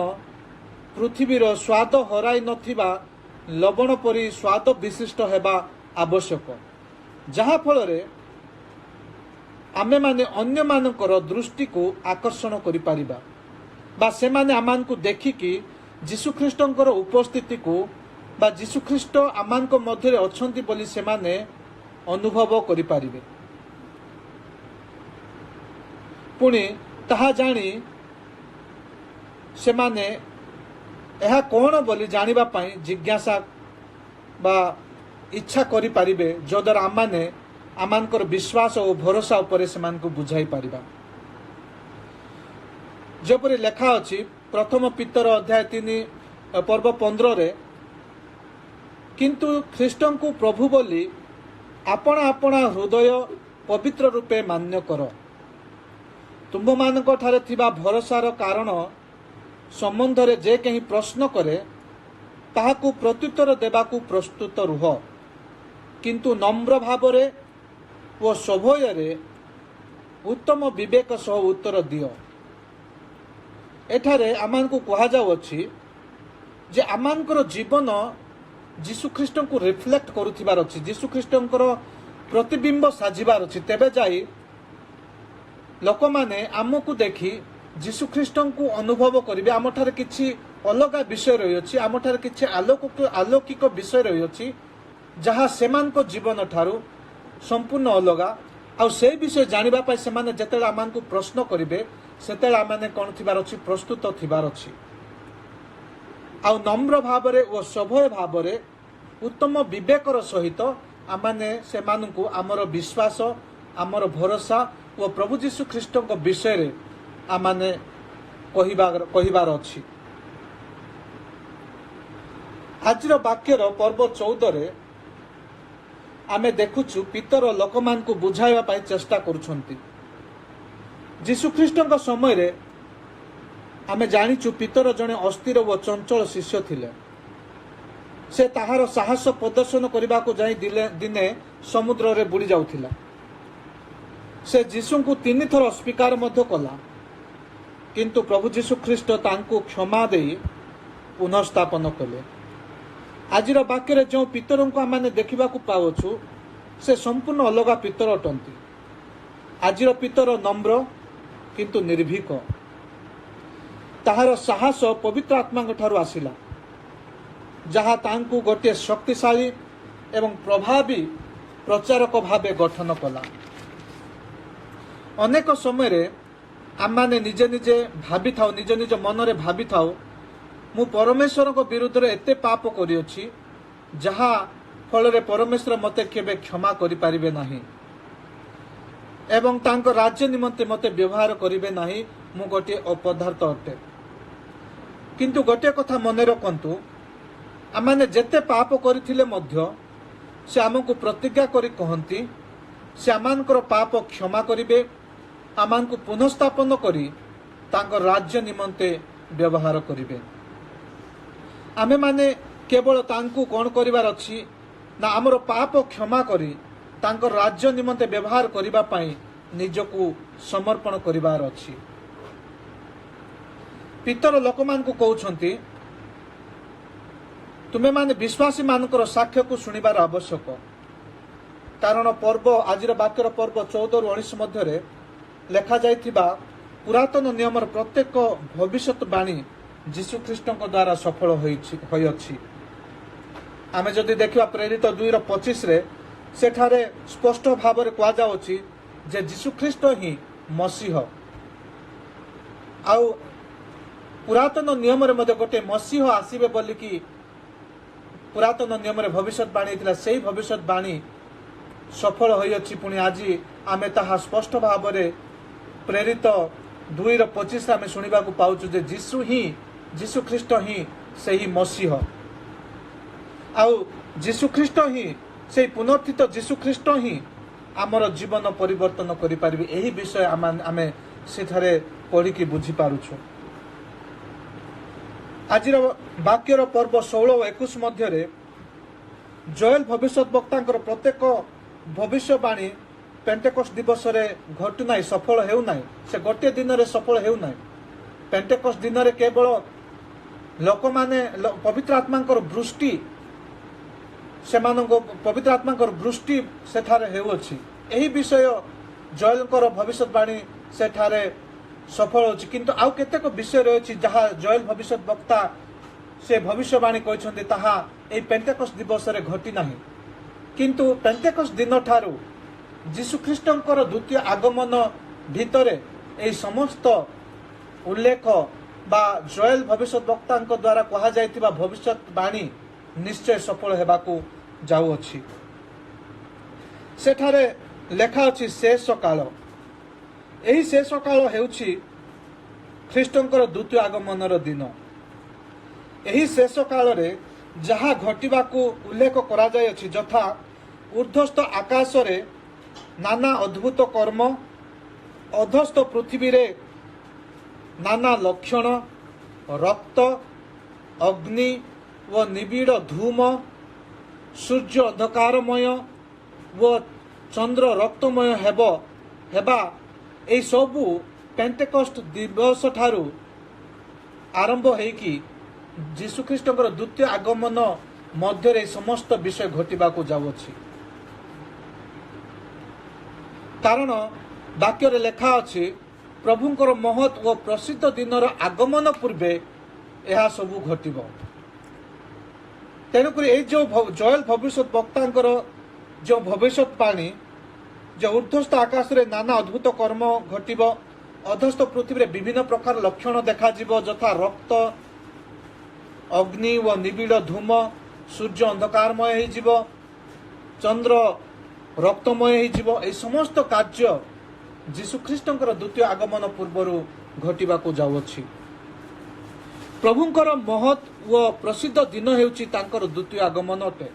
ପୃଥିବୀର ସ୍ୱାଦ ହରାଇ ନଥିବା ଲବଣ ପରି ସ୍ୱାଦ ବିଶିଷ୍ଟ ହେବା ଆବଶ୍ୟକ, ଯାହାଫଳରେ ଆମେମାନେ ଅନ୍ୟମାନଙ୍କର ଦୃଷ୍ଟିକୁ ଆକର୍ଷଣ କରିପାରିବା ବା ସେମାନେ ଆମମାନଙ୍କୁ ଦେଖିକି ଯୀଶୁଖ୍ରୀଷ୍ଟଙ୍କର ଉପସ୍ଥିତିକୁ ବା ଯୀଶୁଖ୍ରୀଷ୍ଟ ଆମମାନଙ୍କ ମଧ୍ୟରେ ଅଛନ୍ତି ବୋଲି ସେମାନେ ଅନୁଭବ କରିପାରିବେ। ପୁଣି ତାହା ଜାଣି ସେମାନେ ଏହା କ'ଣ ବୋଲି ଜାଣିବା ପାଇଁ ଜିଜ୍ଞାସା ବା ଇଚ୍ଛା କରିପାରିବେ, ଯଦ୍ୱାରା ଆମମାନେ ଆମମାନଙ୍କର ବିଶ୍ୱାସ ଓ ଭରସା ଉପରେ ସେମାନଙ୍କୁ ବୁଝାଇ ପାରିବା। ଯେପରି ଲେଖା ଅଛି ପ୍ରଥମ ପିତର ଅଧ୍ୟାୟ 3:15 କିନ୍ତୁ ଖ୍ରୀଷ୍ଟଙ୍କୁ ପ୍ରଭୁ ବୋଲି ଆପଣା ହୃଦୟ ପବିତ୍ର ରୂପେ ମାନ୍ୟ କର। ତୁମ୍ଭମାନଙ୍କ ଠାରେ ଥିବା ଭରସାର କାରଣ ସମ୍ବନ୍ଧରେ ଯେ କେହି ପ୍ରଶ୍ନ କରେ ତାହାକୁ ପ୍ରତ୍ୟୁତ୍ତର ଦେବାକୁ ପ୍ରସ୍ତୁତ ରୁହ, କିନ୍ତୁ ନମ୍ର ଭାବରେ ଓ ସଭୟରେ ଉତ୍ତମ ବିବେକ ସହ ଉତ୍ତର ଦିଅ। ଏଠାରେ ଆମମାନଙ୍କୁ କୁହାଯାଉଅଛି ଯେ ଆମମାନଙ୍କର ଜୀବନ ଯୀଶୁଖ୍ରୀଷ୍ଟଙ୍କୁ ରିଫ୍ଲେକ୍ଟ କରୁଥିବାର ଅଛି, ଯୀଶୁଖ୍ରୀଷ୍ଟଙ୍କର ପ୍ରତିବିମ୍ବ ସାଜିବାର ଅଛି। ତେବେ ଯାଇ ଲୋକମାନେ ଆମକୁ ଦେଖି ଯୀଶୁଖ୍ରୀଷ୍ଟଙ୍କୁ ଅନୁଭବ କରିବେ ଆମଠାରେ କିଛି ଅଲଗା ବିଷୟ ରହିଅଛି, ଆମଠାରେ କିଛି ଆଲୌକିକ ବିଷୟ ରହିଅଛି ଯାହା ସେମାନଙ୍କ ଜୀବନ ଠାରୁ ସମ୍ପୂର୍ଣ୍ଣ ଅଲଗା। ଆଉ ସେହି ବିଷୟ ଜାଣିବା ପାଇଁ ସେମାନେ ଯେତେବେଳେ ଆମମାନଙ୍କୁ ପ୍ରଶ୍ନ କରିବେ ସେତେବେଳେ ଆମମାନେ କ'ଣ ଥିବାର ଅଛି, ପ୍ରସ୍ତୁତ ଥିବାର ଅଛି। ଆଉ ନମ୍ର ଭାବରେ ଓ ସଭ୍ୟ ଭାବରେ ଉତ୍ତମ ବିବେକର ସହିତ ଆମମାନେ ସେମାନଙ୍କୁ ଆମର ବିଶ୍ୱାସ, ଆମର ଭରସା ଓ ପ୍ରଭୁ ଯୀଶୁଖ୍ରୀଷ୍ଟଙ୍କ ବିଷୟରେ ଆମମାନେ କହିବାର ଅଛି। ଆଜିର ବାକ୍ୟର ପର୍ବ 14 ଆମେ ଦେଖୁଛୁ ପିତର ଲୋକମାନଙ୍କୁ ବୁଝାଇବା ପାଇଁ ଚେଷ୍ଟା କରୁଛନ୍ତି। ଯୀଶୁଖ୍ରୀଷ୍ଟଙ୍କ ସମୟରେ ଆମେ ଜାଣିଛୁ ପିତର ଜଣେ ଅସ୍ଥିର ଓ ଚଞ୍ଚଳ ଶିଷ୍ୟ ଥିଲେ। ସେ ତାହାର ସାହସ ପ୍ରଦର୍ଶନ କରିବାକୁ ଯାଇ ଦିନେ ସମୁଦ୍ରରେ ବୁଡ଼ି ଯାଉଥିଲା। ସେ ଯୀଶୁଙ୍କୁ 3 ଥର ସ୍ୱୀକାର ମଧ୍ୟ କଲା, କିନ୍ତୁ ପ୍ରଭୁ ଯୀଶୁଖ୍ରୀଷ୍ଟ ତାଙ୍କୁ କ୍ଷମା ଦେଇ ପୁନଃସ୍ଥାପନ କଲେ। ଆଜିର ବାକ୍ୟରେ ଯେଉଁ ପିତରଙ୍କୁ ଆମେ ଦେଖିବାକୁ ପାଉଛୁ ସେ ସମ୍ପୂର୍ଣ୍ଣ ଅଲଗା ପିତର ଅଟନ୍ତି। ଆଜିର ପିତର ନମ୍ର କିନ୍ତୁ ନିର୍ଭୀକ। ତାହାର ସାହସ ପବିତ୍ର ଆତ୍ମାଙ୍କ ଠାରୁ ଆସିଲା, ଯାହା ତାଙ୍କୁ ଗୋଟିଏ ଶକ୍ତିଶାଳୀ ଏବଂ ପ୍ରଭାବୀ ପ୍ରଚାରକ ଭାବେ ଗଠନ କଲା। ଅନେକ ସମୟରେ ଆମମାନେ ନିଜେ ଭାବିଥାଉ, ନିଜ ମନରେ ଭାବିଥାଉ, ମୁଁ ପରମେଶ୍ୱରଙ୍କ ବିରୁଦ୍ଧରେ ଏତେ ପାପ କରିଅଛି ଯାହା ଫଳରେ ପରମେଶ୍ୱର ମୋତେ କେବେ କ୍ଷମା କରିପାରିବେ ନାହିଁ ଏବଂ ତାଙ୍କ ରାଜ୍ୟ ନିମନ୍ତେ ମୋତେ ବ୍ୟବହାର କରିବେ ନାହିଁ। ମୁଁ ଗୋଟିଏ ଅପଦାର୍ଥ ଅଟେ। କିନ୍ତୁ ଗୋଟିଏ କଥା ମନେ ରଖନ୍ତୁ, आमने जेते पाप करथिले मध्य से आमको प्रतिज्ञा करी कहंती से आमानकर पाप क्षमा करिवे आमानको पुनर्स्थापन करी तांकर राज्य निमंते व्यवहार करिवे। आमे माने केवल तांको कोन करिवार अछि ना हमर पाप क्षमा करी तांकर राज्य निमंते व्यवहार करिबा पई निजको समर्पण करिवार अछि। पितर लोकमान को कहउछंती तुमे माने विश्वासी मानकर साक्ष्य को सुनिबार आवश्यक कारण पर्व आज वाक्यर पर्व 14 रु 19 मध्य लेखा जाइथिबा पुरातन नियमर प्रत्येक भविष्यवाणी जीशु ख्रीष्ट द्वारा सफल होइछि। आमे जदि देखिबा प्रेरित 2 रो 25 रे सेठारे स्पष्ट भाव में कह जाउछि जे जीशु ख्रीष्ट ही मसीह आउ पुरातन नियम रे मध्य गोटे मसीह आसीबे बोली कि पुरातन नियम रे भविष्यवाणी थिला सेही भविष्यवाणी सफल होइछि। पुणी आज आमे ताहा स्पष्ट भाव में प्रेरित 2 रो 25 आमे सुनिबा को पाउछु जे जीशु ख्रीष्ट ही सेही मसीह आउ जीशु ख्रीष्ट ही से पुनर्थित जीशु ख्रीष्ट ही आमर जीवन परिवर्तन करि पारिबे। एही विषय आमे सेठारे पढ़ी कि बुझी पारुछु। आज वाक्यर पर्व 16 और 21 मध्य जोएल भविष्यवक्ता प्रत्येक भविष्यवाणी पेंटेकोस्ट दिवस रे घटु नाही सफल हेउ नाही से गोटे दिन रे सफल हेउ नाही। पेंटेकोस्ट दिन रे केवल लोक माने पवित्र आत्मांकर वृष्टि सेमानको पवित्र आत्मांकर वृष्टि सेठारे हेउछि। एही विषय जोएलकर भविष्यवाणी सेठारे सफल होछि किंतु आउ केतेक विषय रहिछि जहा जोएल भविष्यवक्ता से भविष्यवाणी कहछन्ति ताहा एई पेंटेकोस्ट दिवस रे घटी नाही किंतु पेंटेकोस्ट दिन ठारू जीशु ख्रीष्टंकर द्वितीय आगमन भितरे एई समस्त उल्लेख बा जोएल भविष्यवक्ता द्वारा कहा जाइथिबा भविष्यवाणी निश्चय सफल हेबाकू जाउछि। सेठारे लेखा अछि शेष काल एही शेष काल हेउछि ख्रीष्टंकर द्वितीय आगमनर दिन। एही शेष काल रे जहा घटिबाकू उल्लेख करा जाय अछि यथा ऊर्ध्वस्थ आकाश रे नाना अद्भुत कर्म अधस्थ पृथ्वी रे नाना लक्षण रक्त अग्नि व निबिड़ धूम सूर्य अंधकारमय व चंद्र रक्तमय हेबा ए सबू पेंटेकोस्ट दिवस ठारू आरंभ हेकी जीशु ख्रीष्टकर द्वितीय आगमन मध्य समस्त विषय घटिबाकू जाउछि। कारण वाक्य लेखा अछि प्रभुंकर महत् व प्रसिद्ध दिनर आगमन पूर्वे यह सबू घटिबो। तेणुक जो जोएल भविष्यवक्तांकर जो भविष्यवाणी जो ऊर्ध्वस्थ आकाश रे नाना अद्भुत कर्म घटिबो अधस्थ पृथ्वी रे विभिन्न प्रकार लक्षण देखा जिवो यथा रक्त अग्नि व निबिड़ धूम सूर्य अंधकारमय हो जिवो चंद्र रक्तमय हो जिवो ए समस्त कार्य जीशु ख्रीष्टंकर द्वितीय आगमन पूर्वरु घटिबाकू जाउछि। प्रभुंकर महत् व प्रसिद्ध दिन हेउछि तांकर द्वितीय आगमन अटे।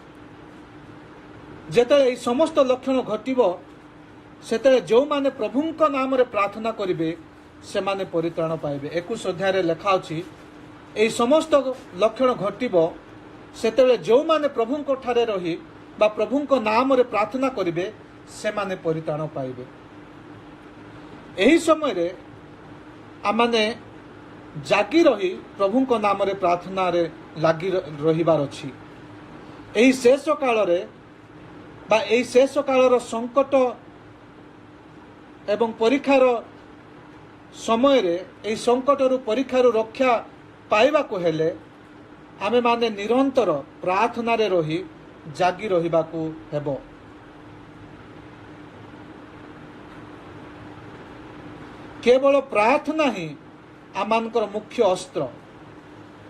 जेते समस्त लक्षण घटिबो सेते जो माने प्रभुंक नाम रे प्रार्थना करिवे से माने परित्राण पाइबे। 21 अध्याय रे लेखा अछि ए समस्त लक्षण घटिबो सेते जो माने प्रभुंक ठारे रही बा प्रभुंक नाम रे प्रार्थना करिवे से माने परित्राण पाइबे। एही समय रे आमाने जागी रही प्रभुंक नाम रे प्रार्थना रे लागी रहिबार अछि। एही शेष काल रे बा एही शेष कालर संकट एवं परीक्षार समय रे एही संकटरु परीक्षारु रक्षा पाइबाकू हेले आमे माने निरंतर प्रार्थना रे रही जागी रहिबाकू हेबो। केवल प्रार्थना ही आमानकर मुख्य अस्त्र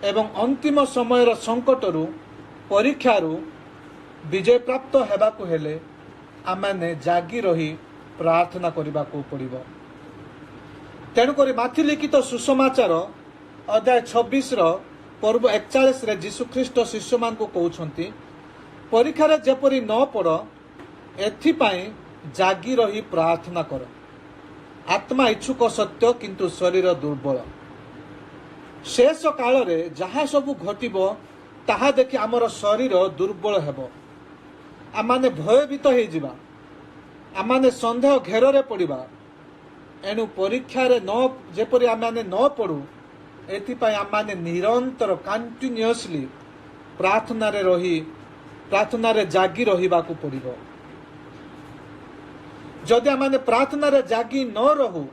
एवं अंतिम समयर संकटरु परीक्षारु विजय प्राप्त हेबाकू हेले आमाने जागी रही प्रार्थना करिबाकू पड़िबो। तेणुकरी माथि लिखित सुसमाचार अध्याय 26 पर्व 41 रे जीशुख्रीष्ट शिष्य मान को कहउछंती परीक्षा जेपरी न पड़ एथिपाई जागी रही प्रार्थना कर। आत्मा इच्छुक सत्य किंतु शरीर दुर्बल। शेष काल रे जहा सबु घटिबो ताहा देखि आमर शरीर दुर्बल हेबो। आमाने भयभीत हो जिबा, आमाने संदेह घेर रे पड़िबा। एणु परीक्षा रे न जेपरी आमाने न पड़ू एथिपाई आमाने निरंतर कंटिन्यूअसली प्रार्थना रे जागी रहिबाकू पड़िबो। जदि आमाने प्रार्थना रे जागी न रहू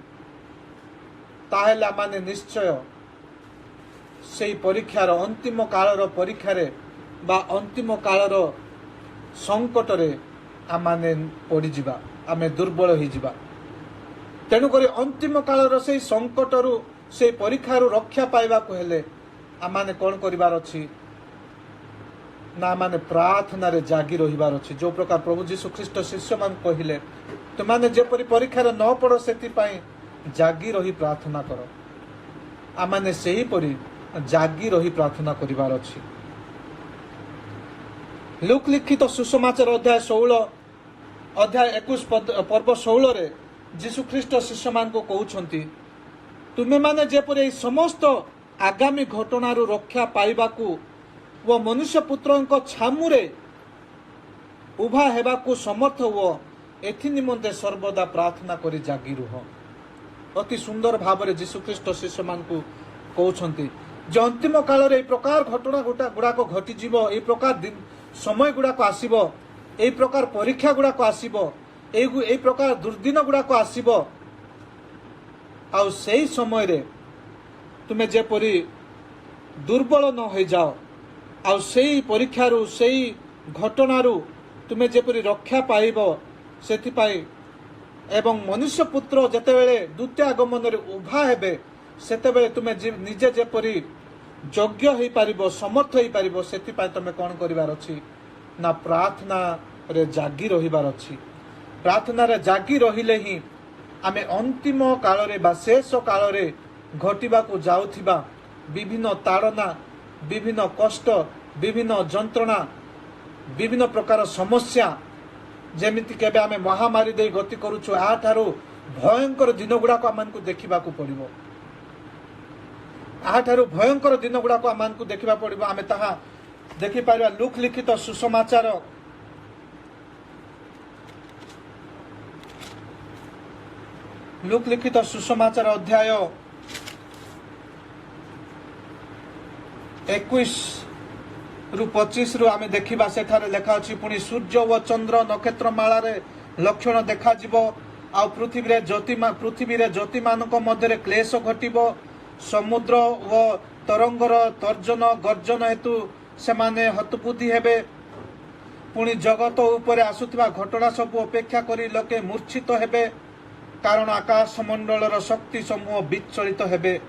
ताहेले आमाने निश्चय सेई परीक्षार अंतिम कालर परीक्षा बा अंतिम कालर संकट रे आमाने पड़ी जिबा, आमे दुर्बल हो जिबा। तेणु करी अंतिम कालर से संकटरू से परीक्षारू रक्षा पाइबा को हेले आमाने कौन करिवार अछि ना माने प्रार्थना रे जागी रहिबार अछि। जो प्रकार प्रभु जीशु ख्रीष्ट शिष्य मान कहिले तुमाने जेपरि परीक्षा रे न पड़ो सेति पई जागी रही प्रार्थना करो। आमाने सेही परि जागी रही प्रार्थना करिवार अछि। लूक लिखित सुसमाचार अध्याय 16 अध्याय 21 पर्व 16 रे जीशु ख्रीष्ट शिष्य मान को कहउछंती तुमे माने जेपरि समस्त आगामी घटनारू रक्षा पाइबाकू व मनुष्य पुत्रଙ୍କ छामुरे उभा हेबाकू समर्थ हुओ एथि निमंते सर्वदा प्रार्थना करी जागी रुह। अति सुंदर भाव जीशु ख्रीष्ट शिष्य मान को कहउछंती जे अंतिम काल रे ए प्रकार घटना गुड़ाक घटी जीवो, ए प्रकार दिन समय गुड़ाक आसीबो, ए प्रकार परीक्षा गुड़ाक आसीबो, ए प्रकार दुर्दिन गुड़ाक आसीबो। आउ सेही समय रे तुमे जेपरि दुर्बल न हो जाओ, आउ सेही परीक्षारू सेही घटनारू तुमे जेपरि रक्षा पाइबो सेथिपाई एवं मनुष्य पुत्र जेतेबेले द्वितीय आगमन रे उभा हेबे सेतेबेले तुमे निजे जेपरि योग्य होई पारिबो, समर्थ होई पारिबो। सेथिपाई तुमे कोन करिवार अछि ना प्रार्थना रे जागी रहिबार अछि। प्रार्थना रे जागी रहिले ही आमे अंतिम काल रे बा शेष काल रे घटिबाकू जाउथिबा विभिन्न ताड़ना, विभिन्न कष्ट, विभिन्न जंत्रणा, विभिन्न प्रकार समस्या जेमिति केबे आमे महामारी दे गति करूछु आठारो भयंकर दिन गुड़ाक आमको देखिबाकू पड़िबो। आठारो भयंकर दिन गुड़ाक आमको देखिबा पड़िबो। आमे ताहा देखि पारिबा लूक लिखित सुसमाचार अध्याय 21 रु 25 रु आमे देखिबा सेठारे लेखा अछि पुनी सूर्य व चंद्र नक्षत्र माला रे लक्षण देखा जिवो। आ पृथ्वी रे ज्योति मानक मध्य रे क्लेश घटिबो। समुद्र व तरंगर तर्जन गर्जन हेतु से माने हतबुद्धि हेबे। पुनी जगत उपरे आसुथिबा घटना सब अपेक्षा करी लोके मूर्छित हेबे, कारण आकाश मंडलर शक्ति समूह विचलित हेबे।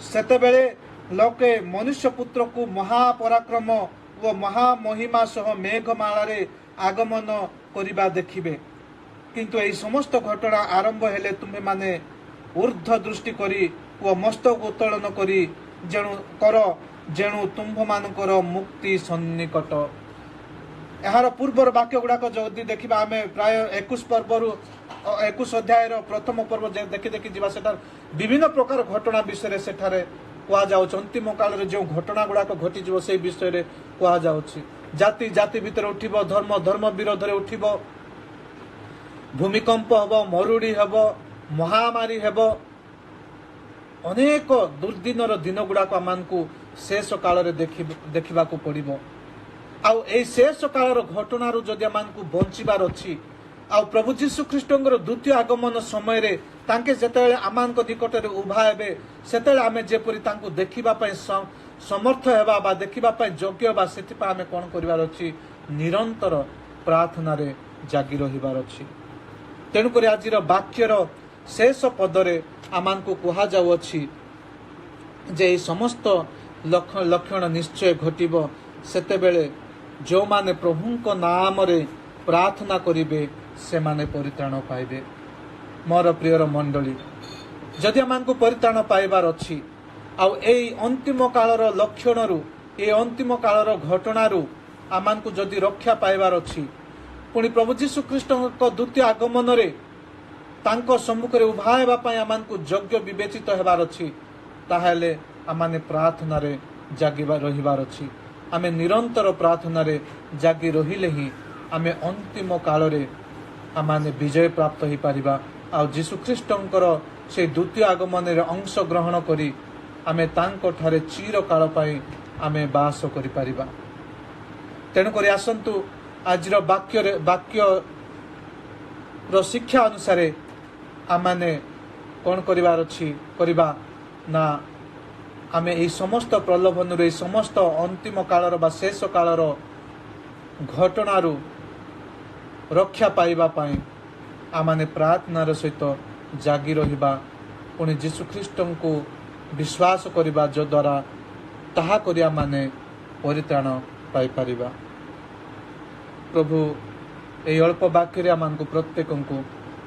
सेतेबेले लोके मनुष्य पुत्र को महापराक्रम व महामहिमा सह मेघमाला रे आगमन करिबा देखिबे। किंतु एई समस्त घटना आरंभ हेले तुमे माने ऊर्ध्व दृष्टि करी व मस्तक उत्तोलन करी जेणु तुम्भ मानकर मुक्ति सन्निकट। यार पूर्वर वाक्य गुड़ाक जदि देखा आम प्राय 21 अध्याय प्रथम पर्व देखी देखी जा सेठार विभिन्न प्रकार घटना विषय सेठारे कहुच। अंतिम काल रे जो घटना गुड़ाक घटी से विषय कहुच। जाति जाति भितर उठिब, धर्म धर्म विरोध रे उठिब, भूमिकंप हब, मरुड़ी हब, महामारी हब, अनेक दुर्दिनर दिन गुड़ाक आमको शेष काल रे देखिबाकू पड़िबो। आउ ए शेष कालर घटनारू जदि आमको बंचिबार अछि, आउ प्रभु जीशु ख्रीष्टंकर द्वितीय आगमन समय रे तांके जेतेबेले आमानक निकट रे उभा हेबे सेतेबेले आमे जेपरि तांको देखिबा पय समर्थ हेबा बा देखिबा पय योग्य बा सेतिपा आमे कोन करिवार अछि निरंतर प्रार्थना रे जागी रहिबार अछि। तेणु करी आजिर वाक्यर शेष पदरे आमानको कुहा जाउ अछि जे समस्त लक्षण निश्चय घटिबो सेतेबेले जो माने प्रभुंक नाम रे प्रार्थना करिबे से माने परित्राण पाइबे। मोर प्रियर मंडली, जदि आमको परित्राण पाइबार अछि ଆଉ ଏଇ ଅନ୍ତିମ କାଳର ଲକ୍ଷଣରୁ ଏ ଅନ୍ତିମ କାଳର ଘଟଣାରୁ ଆମମାନଙ୍କୁ ଯଦି ରକ୍ଷା ପାଇବାର ଅଛି, ପୁଣି ପ୍ରଭୁ ଯୀଶୁ ଖ୍ରୀଷ୍ଟଙ୍କ ଦ୍ୱିତୀୟ ଆଗମନରେ ତାଙ୍କ ସମ୍ମୁଖରେ ଉଭା ହେବା ପାଇଁ ଆମମାନଙ୍କୁ ଯୋଗ୍ୟ ବିବେଚିତ ହେବାର ଅଛି, ତାହେଲେ ଆମମାନେ ପ୍ରାର୍ଥନାରେ ଜାଗିବା ରହିବାର ଅଛି। ଆମେ ନିରନ୍ତର ପ୍ରାର୍ଥନାରେ ଜାଗି ରହିଲେ ହିଁ ଆମେ ଅନ୍ତିମ କାଳରେ ଆମମାନେ ବିଜୟ ପ୍ରାପ୍ତ ହୋଇପାରିବା। ଆଉ ଯୀଶୁଖ୍ରୀଷ୍ଟଙ୍କର ସେଇ ଦ୍ୱିତୀୟ ଆଗମନରେ ଅଂଶଗ୍ରହଣ କରି ଆମେ ତାଙ୍କଠାରେ ଚିରକାଳ ପାଇଁ ଆମେ ବାସ କରିପାରିବା। ତେଣୁକରି ଆସନ୍ତୁ ଆଜିର ବାକ୍ୟର ଶିକ୍ଷା ଅନୁସାରେ ଆମମାନେ କ'ଣ କରିବାର ଅଛି କରିବା ନା, ଆମେ ଏହି ସମସ୍ତ ପ୍ରଲୋଭନରୁ, ଏହି ସମସ୍ତ ଅନ୍ତିମ କାଳର ବା ଶେଷ କାଳର ଘଟଣାରୁ ରକ୍ଷା ପାଇବା ପାଇଁ ଆମମାନେ ପ୍ରାର୍ଥନାର ସହିତ ଜାଗି ରହିବା, ପୁଣି ଯୀଶୁଖ୍ରୀଷ୍ଟଙ୍କୁ ବିଶ୍ୱାସ କରିବା, ଯଦ୍ୱାରା ତାହା କରି ଆମମାନେ ପରିତ୍ରାଣ ପାଇପାରିବା। ପ୍ରଭୁ ଏହି ଅଳ୍ପ ବାକ୍ୟରେ ଆମମାନଙ୍କୁ ପ୍ରତ୍ୟେକଙ୍କୁ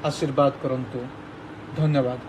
ଆଶୀର୍ବାଦ କରନ୍ତୁ। ଧନ୍ୟବାଦ।